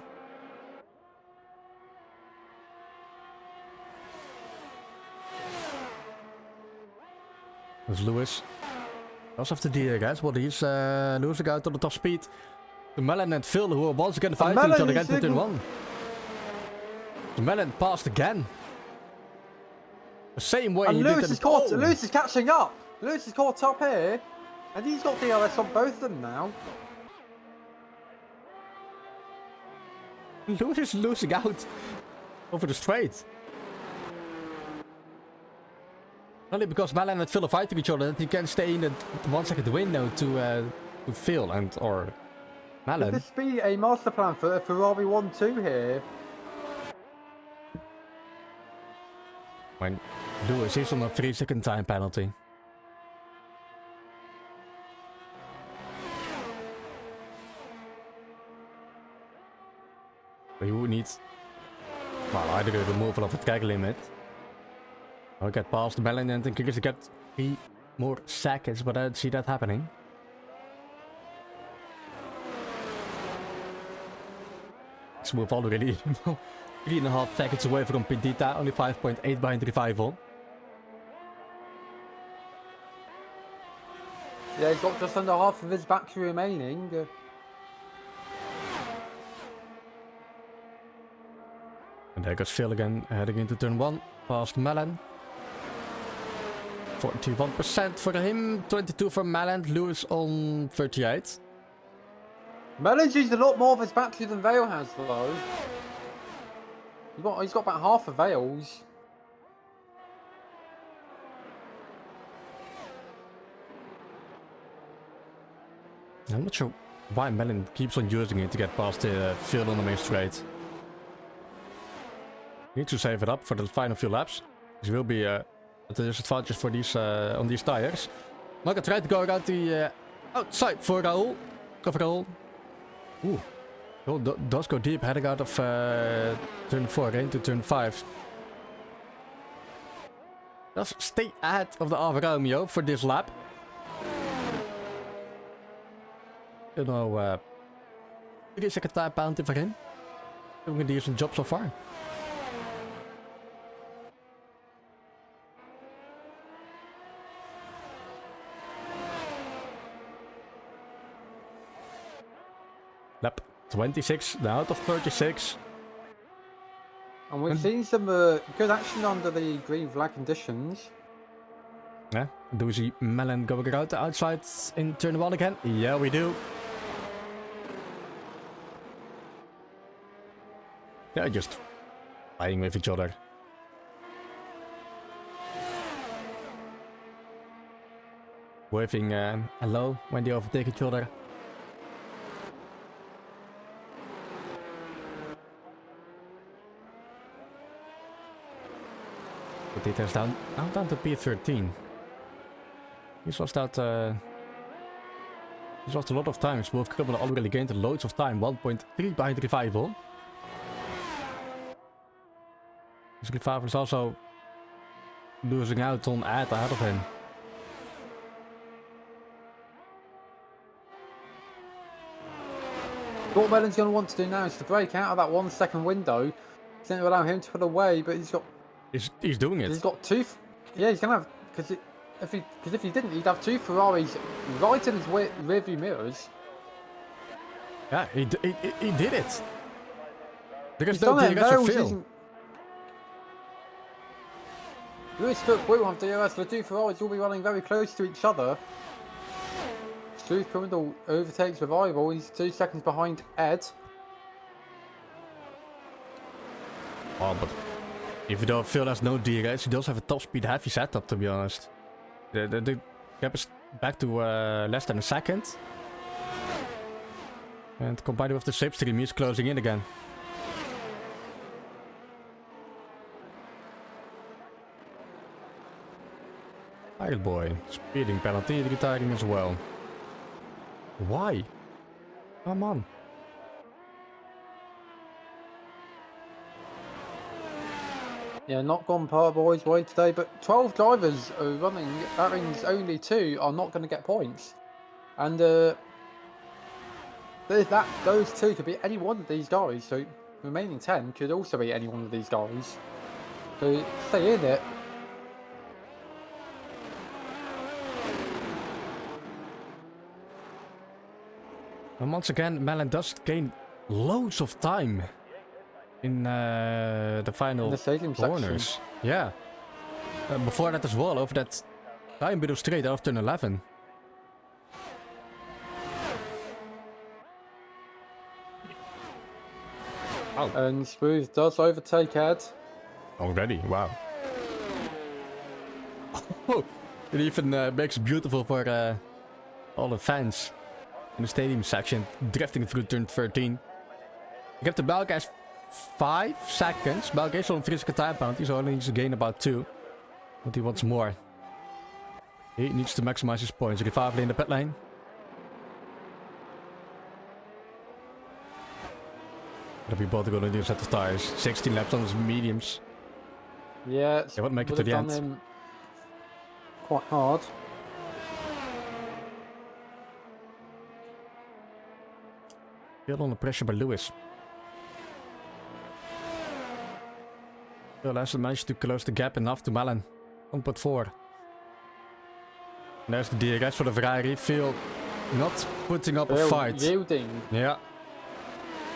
There's Lewis. Also have the DRS, but he's losing out on the top speed. The Mellon and Phil, who are once again fighting each other again in turn 1. The Mellon passed again. The same way And he Lewis did is caught. Lewis is catching up. Lewis is caught up here, and he's got DRS on both of them now. Lewis is losing out over the straight. Only because Mellon and Phil are fighting each other that he can stay in the 1 second window to Phil and or Mellon. Could this be a master plan for Ferrari 1-2 here? When Lewis is on a 3-second time penalty. But you need, well, either a removal of the track limit or get past Mellon and then Chris get 3 more seconds, but I don't see that happening. Smooth already 3.5 seconds away from Pindita, only 5.8 behind Revival. Yeah, he's got just under half of his battery remaining. And there goes Phil again, heading into turn 1, past Mellon. 41% for him, 22 for Mellon, Lewis on 38. Mellon's used a lot more of his battery than Vale has, though. He's got about half of Vale's. I'm not sure why Mellon keeps on using it to get past Phil on the main straight. Need to save it up for the final few laps. This will be a disadvantage for these on these tires. Maka tried to go around the outside for Raul. Of Raul. Ooh. Raul does go deep, heading out of turn 4 into turn 5. Does stay ahead of the Alfa Romeo for this lap. You know, 3-second time penalty for him. Doing a decent job so far. Lap 26, now out of 36. And we've seen some good action under the green flag conditions. Yeah. Do we see Melon going out the outside in turn 1 again? Yeah, we do. Yeah, just fighting with each other. Waving hello when they overtake each other. But it has now down to P13. He's lost out. He's lost a lot of time. Both Kribbel already gained loads of time. 1.3 behind Revival. Revival is also losing out on Ed ahead of him. What Melon's going to want to do now is to break out of that 1 second window. It's going to allow him to put away, but he's got... He's doing it. He's got two... Yeah, he's going to have... Because if he didn't, he'd have 2 Ferraris right in his rearview mirrors. Yeah, he did it. There's He's no done it, DRS or fail. using... Lewis Cook will have DRS, the 2 Ferraris will be running very close to each other. Truth Criminal overtakes Revival, he's 2 seconds behind Ed. Oh, but even though Phil has no DRS, he does have a top speed heavy setup, to be honest. The gap is back to less than a second. And combined with the slipstream, he's closing in again. Idle boy, speeding penalty, retiring as well. Why? Come on. Yeah, not gone par boys way today, but 12 drivers are running. That means only 2 are not going to get points. And those 2 could be any one of these guys. So the remaining 10 could also be any one of these guys. So stay in it. And once again, Melon does gain loads of time in the final The stadium corners. section. Yeah. Before that as well, over that time bit of straight after turn 11. Oh. And Smooth does overtake Ed. Already, wow. It even makes it beautiful for all the fans in the stadium section, drifting through turn 13. You get the Belga as 5 seconds. Belga is on 3 second time penalty, so only needs to gain about 2. But he wants more. He needs to maximize his points. Revival in the pit lane. That'll be both going to do a set of tires. 16 laps on his mediums. Yeah, They won't make it to the end. him quite hard. Still under pressure by Lewis. Still hasn't managed to close the gap enough to Melon. 1.4. There's the DRS for the Ferrari. Phil not putting up a fight. Yielding. Yeah.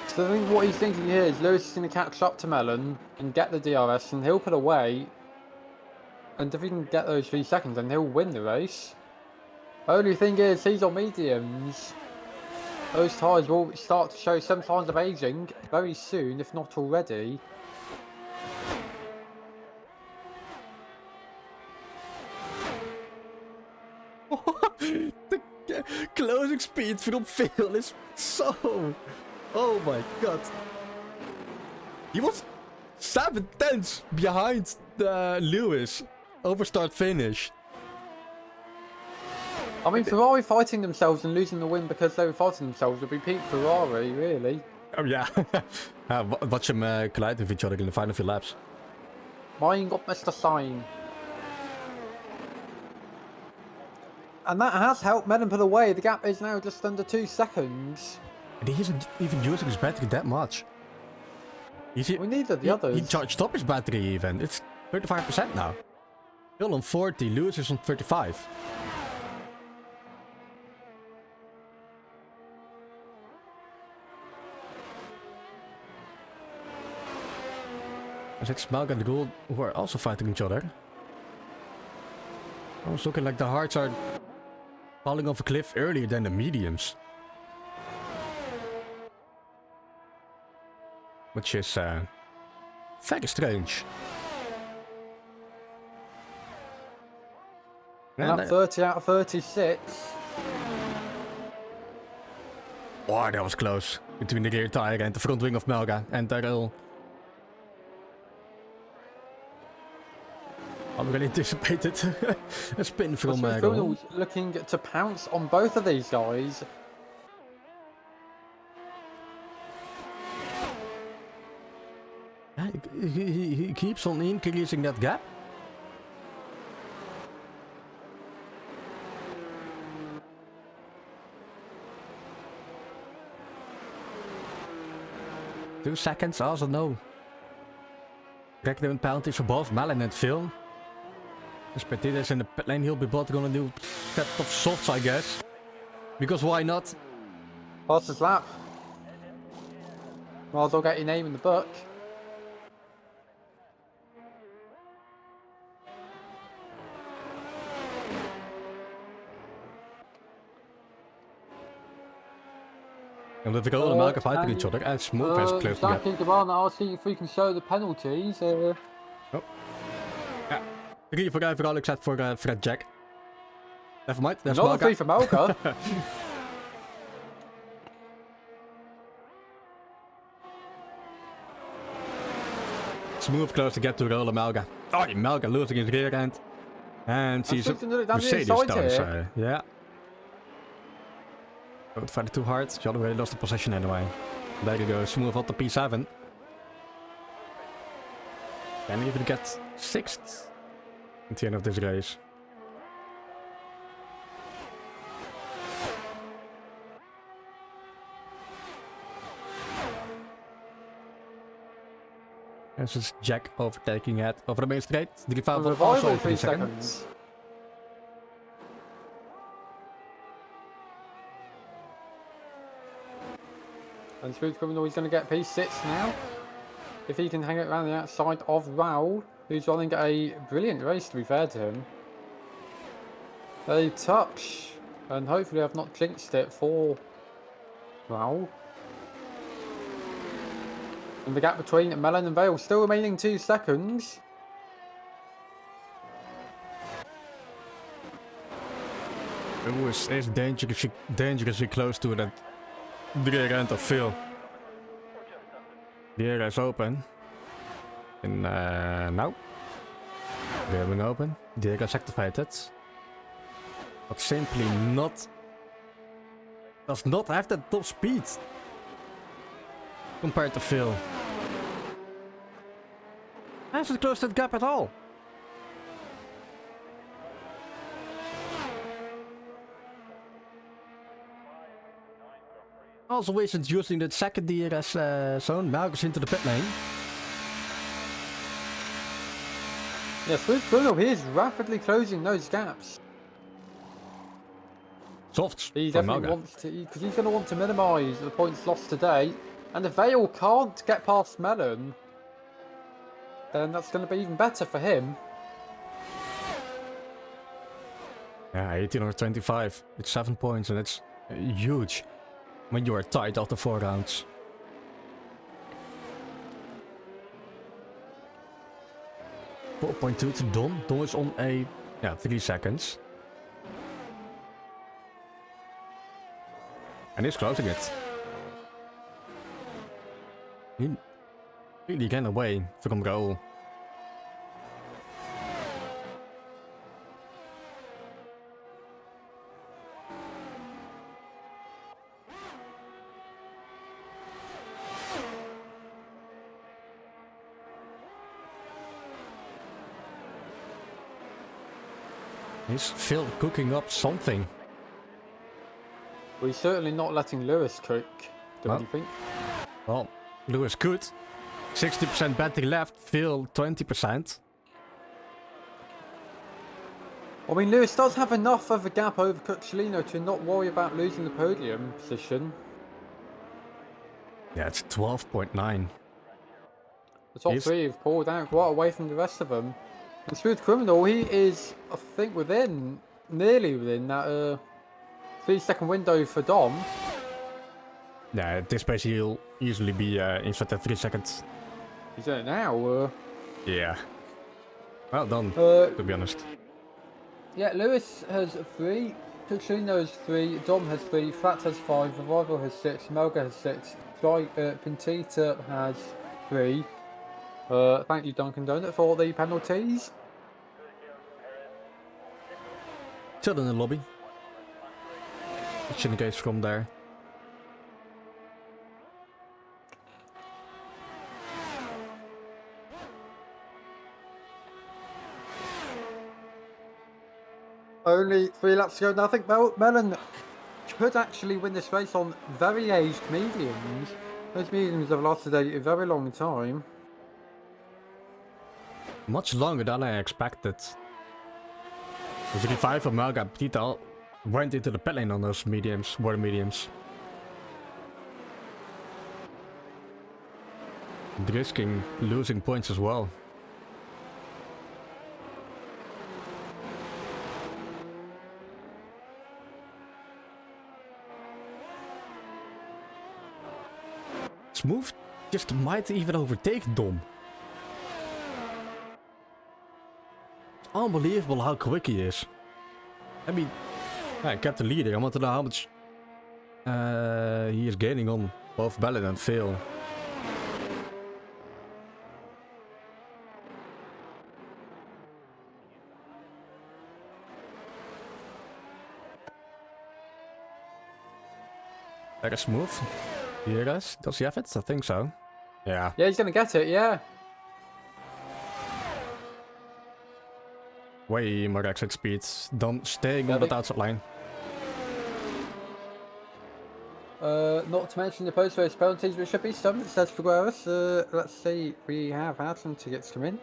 So I think what he's thinking here is Lewis is going to catch up to Melon and get the DRS, and he'll put away. And if he can get those 3 seconds, then he'll win the race. Only thing is, he's on mediums. Those tyres will start to show some signs of aging very soon, if not already. The closing speed from Phil is so... Oh my god. He was 7 tenths behind Lewis over start finish. I mean, Ferrari fighting themselves and losing the win because they were fighting themselves would be peak Ferrari, really. Oh yeah. Watch them collide with each other in the final few laps. Mine got Mr. Sign. And that has helped Melon put away. The gap is now just under 2 seconds. And he isn't even using his battery that much. We needed the others. He charged up his battery even. It's 35% now. Still on 40, Lewis is on 35. As it's Malga and Gould who are also fighting each other. was looking like the hards are falling off a cliff earlier than the mediums. Which is very strange. And that 30 out of 36. Oh, that was close. Between the rear tire and the front wing of Melga and Daryl. I really anticipated a spin from Daryl. Looking to pounce on both of these guys. He keeps on increasing that gap. Two seconds, also no. Record penalties for both Melon and Phil. As Petit is in the pit lane, he'll be both gonna do set of softs, I guess. Because why not? Fastest lap. Might as well get your name in the book. And let the goal and Melka fighting each other and Smooth has close to Zach and Gabbana asking if we can show the penalties. Oh. Ja, 3 voor overal except for Fred Jack. Never mind, there's Another 3 Melka. for Melka. Smooth close to get to roll Melga. Oh, Melga losing his rear end. And sees a Mercedes stones. Yeah. Don't fight it too hard. She already lost the position anyway. There you go, Smooth on the P7. Can even get 6th at the end of this race. This is Jack overtaking it over the main straight. 3-5 will also 3 seconds. And Smooth Criminal is going to get P6 now. If he can hang it around the outside of Raoul, who's running a brilliant race to be fair to him. A touch, and hopefully I've not clinched it for Raoul. And the gap between Melon and Vale still remaining 2 seconds. It is dangerously close to that rear end of Phil. The area is open. And now. Being open. The area is activated. But simply not. Does not have that top speed. Compared to Phil. Hasn't closed that gap at all. Also isn't using the second DRS zone. Malgus into the pit lane. Yeah, Smooth Criminal, he is rapidly closing those gaps. Softs. He definitely wants to, because he's going to want to minimise the points lost today. And if Vale can't get past Melon, then that's going to be even better for him. Yeah, 18 or 25. It's 7 points and it's huge when you are tight after 4 rounds. .2 to Don. Don is on a 3 seconds. And he's closing it. He really ran away from Raoul. Is Phil cooking up something? Well, he's certainly not letting Lewis cook, don't you think? Well, Lewis could. 60% battery left, Phil 20%. I mean, Lewis does have enough of a gap over Cucciolino to not worry about losing the podium position. Yeah, it's 12.9. The top 3 have pulled out quite away from the rest of them. And Smooth Criminal, he is, I think, nearly within that 3-second window for Dom. Yeah, at this pace he'll easily be inside the 3 seconds. He's doing it now. Yeah. Well done, to be honest. Yeah, Lewis has 3, Picciolino has 3, Dom has 3, Flat has 5, Revival has 6, Melga has 6, Pintita has 3. Thank you, Duncan Donut, for the penalties. Still in the lobby. Shouldn't go from there. Only 3 laps to go, and I think Melon could actually win this race on very aged mediums. Those mediums have lasted a very long time. Much longer than I expected. The revive of Melga Petita went into the pit lane on those mediums, water mediums. Risking losing points as well. Smooth just might even overtake Dom. It's unbelievable how quick he is. I mean, I kept the leader. I want to know how much he is gaining on both Ballad and Phil. Very smooth. Here, guys. Does he have it? I think so. Yeah. Yeah, he's gonna get it, yeah. Way more exit speeds. Dom staying on the outside line. Not to mention the post-race penalties, which should be some, it says Figueres. Let's see, we have had some tickets come in.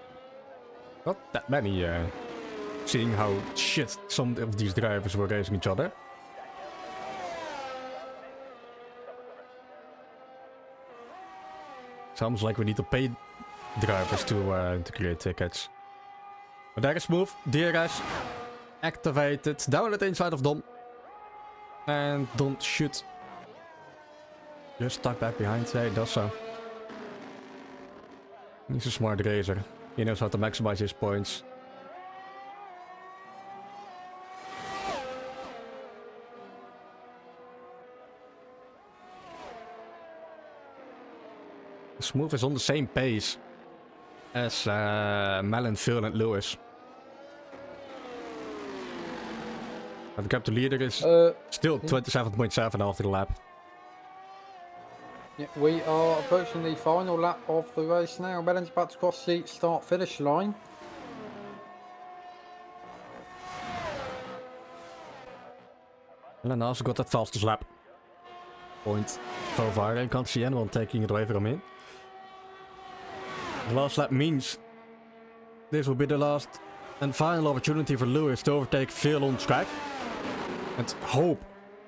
Not that many, seeing how shit some of these drivers were racing each other. Sounds like we need to pay drivers to create tickets. But there is Smooth, DRS activated, down at the inside of Dom. And Dom should just tuck back behind. Yeah, he does so. He's a smart racer. He knows how to maximize his points. Smooth is on the same pace as Melon, Phil and Lewis. But the gap to leader is still 27.7 after the lap. Yeah, we are approaching the final lap of the race now. Melon's about to cross the start-finish line. Melon also got that fastest lap. Point so far. I can't see anyone taking it away from him. The last lap means this will be the last and final opportunity for Lewis to overtake Phil on track. And hope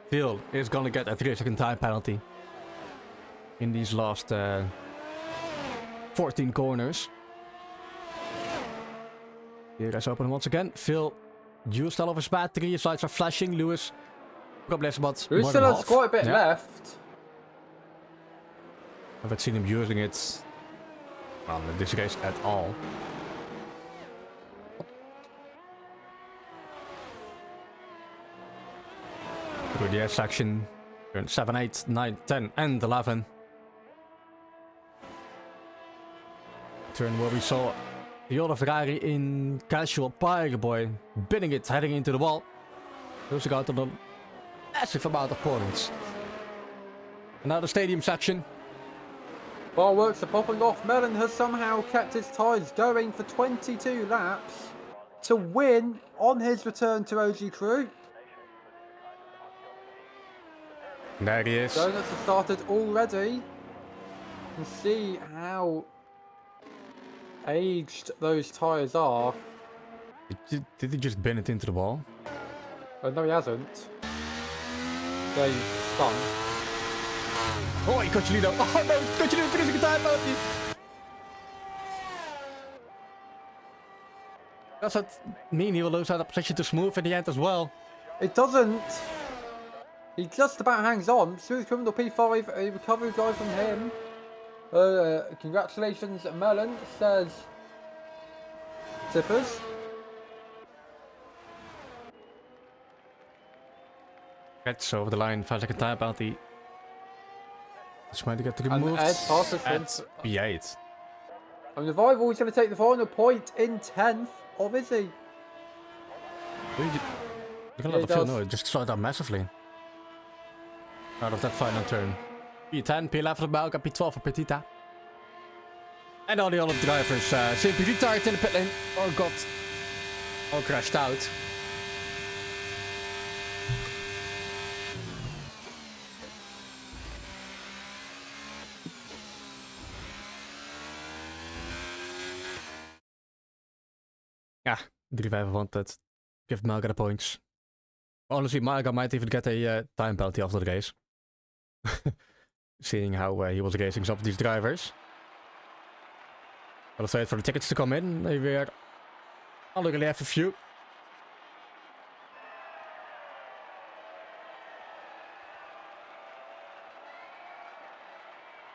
Phil is gonna get a 3-second time penalty in these last 14 corners. Here is open once again. Phil used all of his battery. His lights are flashing. Lewis probably has about Lewis more still than has half. quite a bit left. I haven't seen him using it on this race at all. Through the S section, turn 7, 8, 9, 10 and 11. Turn where we saw the other Ferrari in casual Pirate Boy bidding it, heading into the wall. Losing out on a massive amount of points. And now the stadium section. Fireworks are popping off. Melon has somehow kept his tyres going for 22 laps to win on his return to Ogkroe. There he is. Donuts have started already. You can see how aged those tyres are. Did he just bin it into the wall? Oh, no, he hasn't. They spun. Oh, Cochilino. Oh no, Cochilino finishing a time penalty. Does that mean he will lose out of position to Smooth in the end as well? It doesn't. He just about hangs on. Smooth Criminal P5, a recovery drive from him. Congratulations, Melon, says Zippers. Gets over the line, 5-second time penalty. Just trying to get removed Ed passes him. at P8. And Revival is going to take the final point in 10th, or is he? You're gonna let the field know, it just slowed down massively. Out of that final turn. P10, P11 for Belga, P12 for Petita. And all the other drivers simply retired in the pit lane or got or crashed out. Yeah, 3-5 wanted. Give Melga the points. Honestly, Melga might even get a time penalty after the race. Seeing how he was racing some of these drivers. Let's wait for the tickets to come in. Maybe I really have a few.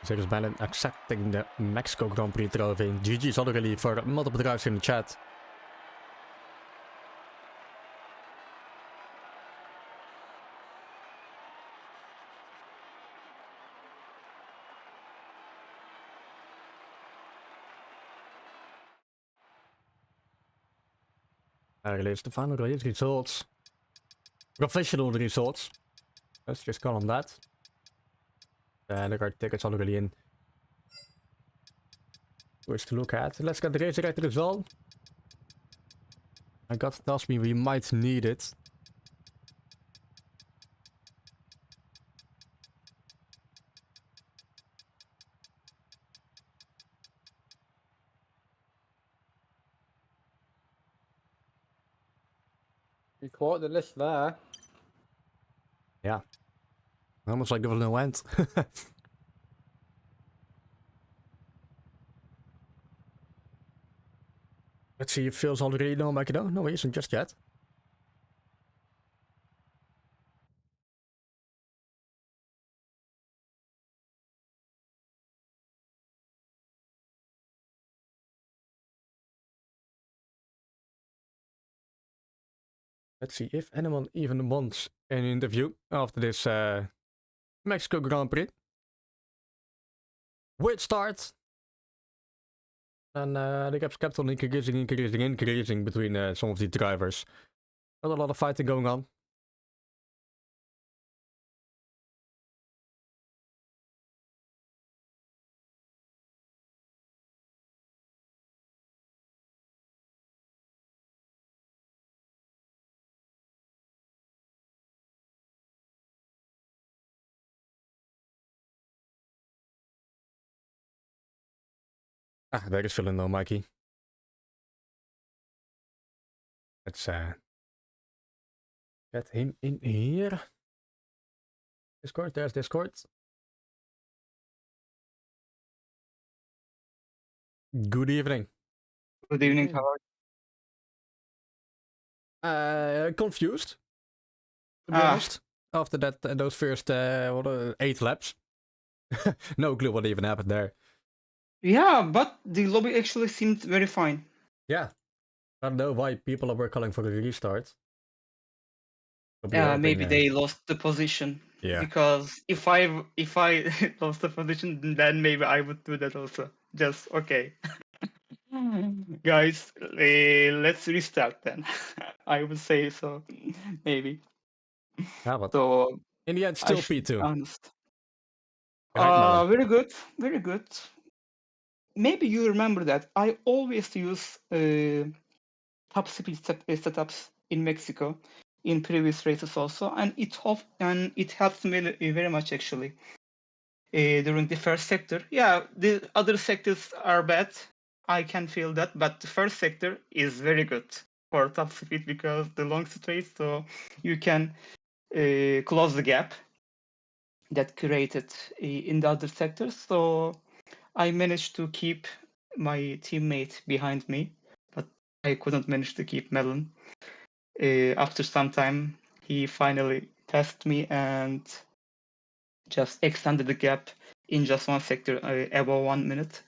Zeker bijna accepting the Mexico Grand Prix trophy. GG's already for multiple drivers in the chat. I released the final race results. Professional results. Let's just call them that. There are tickets already in. Which to look at. Let's get the race director result. My gut tells me we might need it. You caught the list there. Yeah. Almost like there was no end. Let's see if Phil's already know Makido. No, he isn't just yet. Let's see if anyone even wants an interview after this Mexico Grand Prix. Weird start. And the gaps kept on increasing between some of the drivers. Not a lot of fighting going on. Ah, there is Phil though, Mikey. Let's get him in here. Discord, there's Discord. Good evening. Good evening, how are you? Confused. To be honest. After that, those first 8 laps. No clue what even happened there. Yeah, but the lobby actually seemed very fine. Yeah. I don't know why people were calling for a restart. Maybe they lost the position. Yeah. Because if I lost the position, then maybe I would do that also. Just okay. Guys, let's restart then. I would say so. Maybe. Yeah, but So in the end, I still should be P2. honest. Right, Melon? Very good, very good. Maybe you remember that I always use top speed setups in Mexico in previous races also, and it helps me very much actually during the first sector. Yeah, the other sectors are bad. I can feel that, but the first sector is very good for top speed because the long straight, so you can close the gap that created in the other sectors. So I managed to keep my teammate behind me, but I couldn't manage to keep Melon. After some time, he finally passed me and just extended the gap in just one sector, above 1 minute.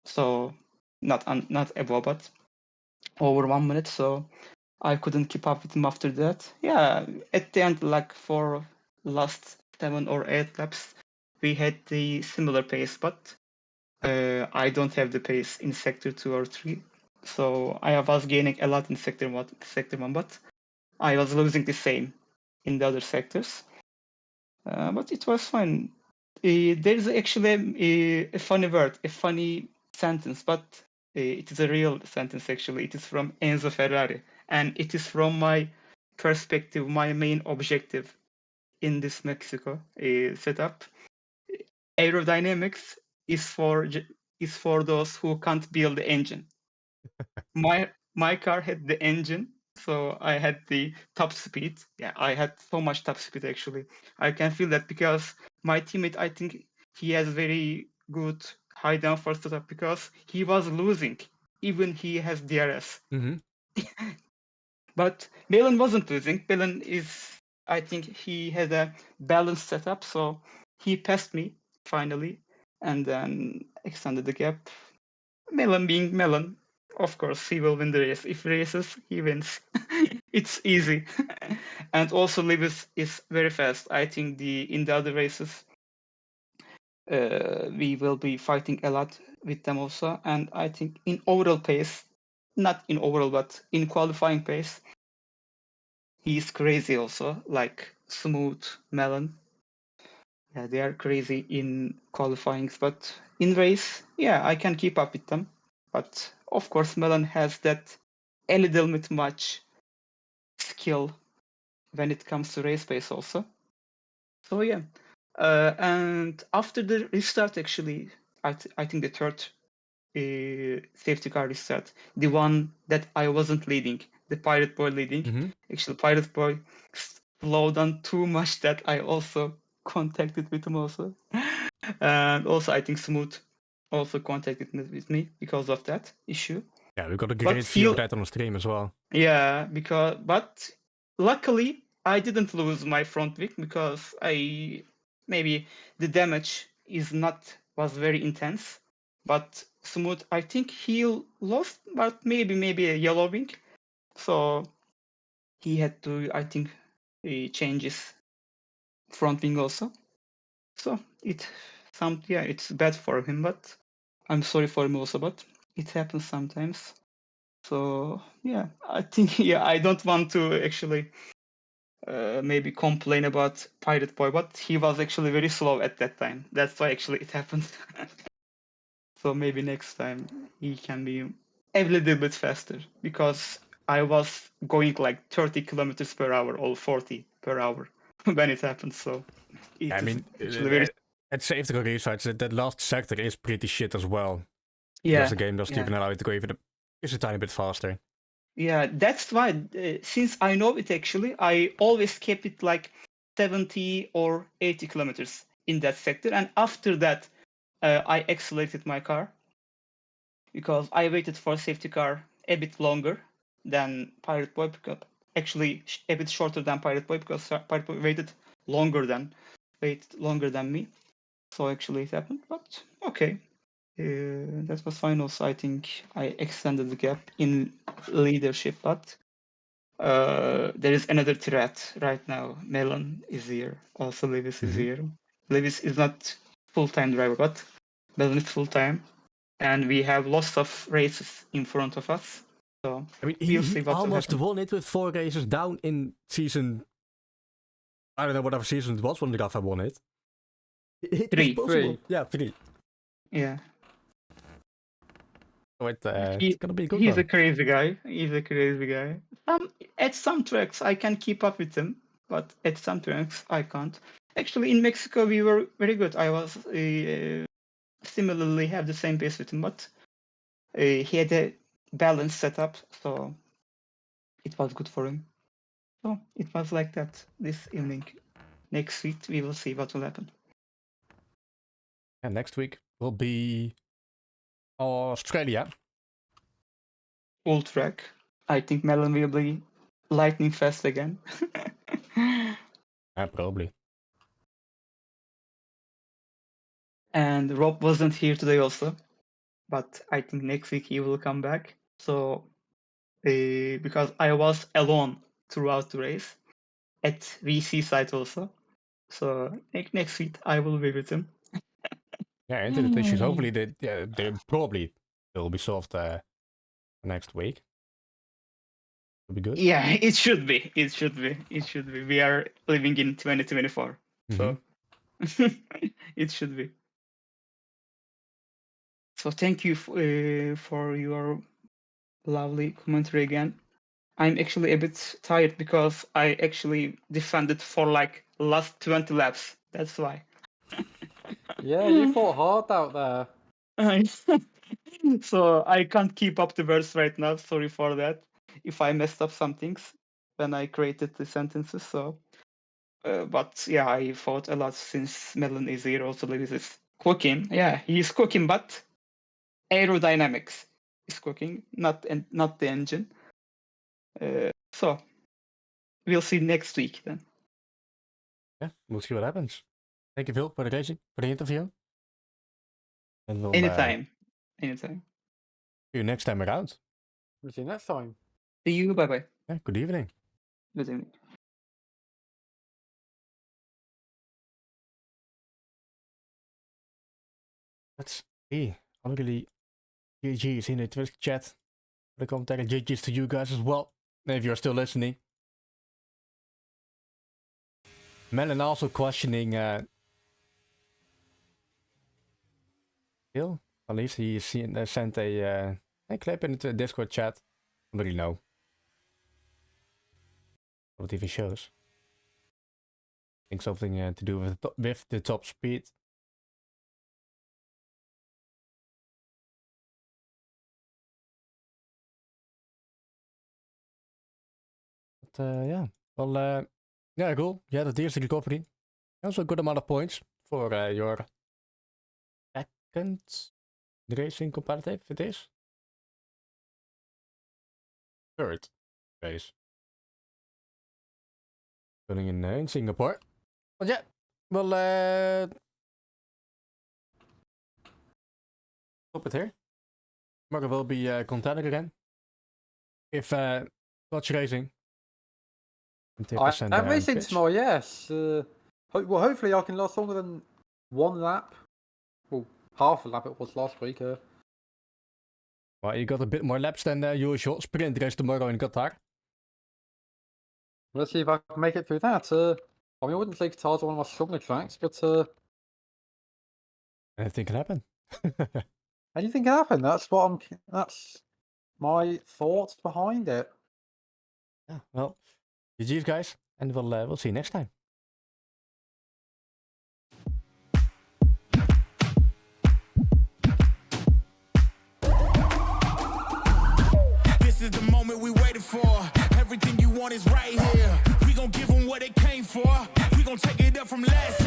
So not above, but over 1 minute. So I couldn't keep up with him after that. Yeah, at the end, like for last 7 or 8 laps, we had the similar pace, but I don't have the pace in sector 2 or 3. So I was gaining a lot in sector 1, but I was losing the same in the other sectors. But it was fine. There is actually a funny word, a funny sentence, but it is a real sentence actually. It is from Enzo Ferrari, and it is from my perspective, my main objective in this Mexico setup. Aerodynamics is for those who can't build the engine. My car had the engine, so I had the top speed. Yeah, I had so much top speed actually. I can feel that because my teammate, I think he has very good high downforce setup because he was losing, even he has DRS. Mm-hmm. But Balin wasn't losing. Balin is, I think he had a balanced setup, so he passed me finally, and then extended the gap. Melon being Melon, of course, he will win the race. If races, he wins. It's easy. And also Lewis is very fast. I think in the other races, we will be fighting a lot with them also. And I think in overall pace, not in overall, but in qualifying pace, he's crazy also, like Smooth, Melon. Yeah, they are crazy in qualifying, but in race, yeah, I can keep up with them. But of course, Melon has that a little bit much skill when it comes to race pace also. So yeah, and after the restart, actually, I think the third safety car restart, the one that I wasn't leading, the Pirate Boy leading. Mm-hmm. Actually, Pirate Boy slowed down too much that I also contacted with him also. And also, I think Smooth also contacted with me because of that issue. Yeah, we got a But great view of that on the stream as well. yeah, but luckily I didn't lose my front wing because maybe the damage was very intense. But Smooth, I think he lost, but maybe a yellow wing. So he had to, I think, change his front wing also. So it's bad for him, but I'm sorry for him also, but it happens sometimes. So yeah, I think I don't want to actually maybe complain about Pirate Boy, but he was actually very slow at that time. That's why actually it happened. So maybe next time he can be a little bit faster because I was going like 30 kilometers per hour or 40 per hour when it happened. So Yeah, I it is mean, actually very at safety car restarts, that last sector is pretty shit as well. Because yeah the game doesn't yeah. even allow you to go even just a tiny bit faster. Yeah, that's why since I know it actually, I always kept it like 70 or 80 kilometers in that sector. And after that, I accelerated my car because I waited for safety car a bit longer than Pirate Boy, because actually a bit shorter than Pirate Boy because Pirate Boy waited longer than me. So actually it happened, but okay. That was fine also. I think I extended the gap in leadership, but there is another threat right now. Melon is here. Also, Lewis is here. Lewis is not full-time driver, but Melon is full-time, and we have lots of races in front of us. So I mean, we'll he see what will almost happen. won it with 4 races down in season. I don't know whatever season it was when Rafa won it. It was 3. possible. 3. Yeah, 3. Yeah, So it's he gonna be a good he's a one. crazy guy. He's a crazy guy. At some tracks I can keep up with him, but at some tracks I can't. Actually, in Mexico we were very good. I was similarly have the same pace with him, but he had a balanced setup, so it was good for him. So it was like that this evening. Next week we will see what will happen. And next week will be Australia. old track. I think Melon will be lightning fast again. Yeah, probably. And Rob wasn't here today also, but I think next week he will come back. So because I was alone throughout the race at VC site also. So next week I will be with him. Yeah, internet issues. Hopefully they probably will be solved next week. Will be good. Yeah, it should be. It should be. It should be. We are living in 2024, so it should be. So thank you for your lovely commentary again. I'm actually a bit tired because I actually defended for like last 20 laps. That's why. Yeah, you fought hard out there. So I can't keep up the verse right now. Sorry for that. If I messed up some things when I created the sentences. So, but yeah, I fought a lot since Melon is here. Also, Lewis is cooking. Yeah, he's cooking, but aerodynamics is cooking, not the engine. So we'll see next week then. Yeah, we'll see what happens. Thank you, Phil, for the racing, for the interview. And we'll Anytime. see you next time around. We'll see you next time. See you. Bye bye. Yeah, good evening. Good evening. Let's see. I'm really GG's in the Twitch chat. For the commentary, GG's to you guys as well. If you're still listening. Melon also questioning Phil. At least he sent a clip in the Discord chat. I don't really know what it even shows. I think something to do with the top speed. But yeah, well, yeah, cool. Yeah, the eerste recovery. Also a good amount of points for your second racing competitive. It is third race. Running in Singapore. But yeah, well, stop it here. Tomorrow will be contender again. If Dutch Racing. I'm racing tomorrow, yes. Well, hopefully I can last longer than one lap. Well, half a lap it was last week. Well, you got a bit more laps than usual. Sprint race tomorrow in Qatar. Let's see if I can make it through that. I mean, I wouldn't say Qatar's one of my stronger tracks, but Anything can happen. anything can happen. That's my thoughts behind it. Yeah, well, GG's guys, and we'll see you next time. This is the moment we waited for. Everything you want is right here. We gon' give them what they came for. We gon' take it up from last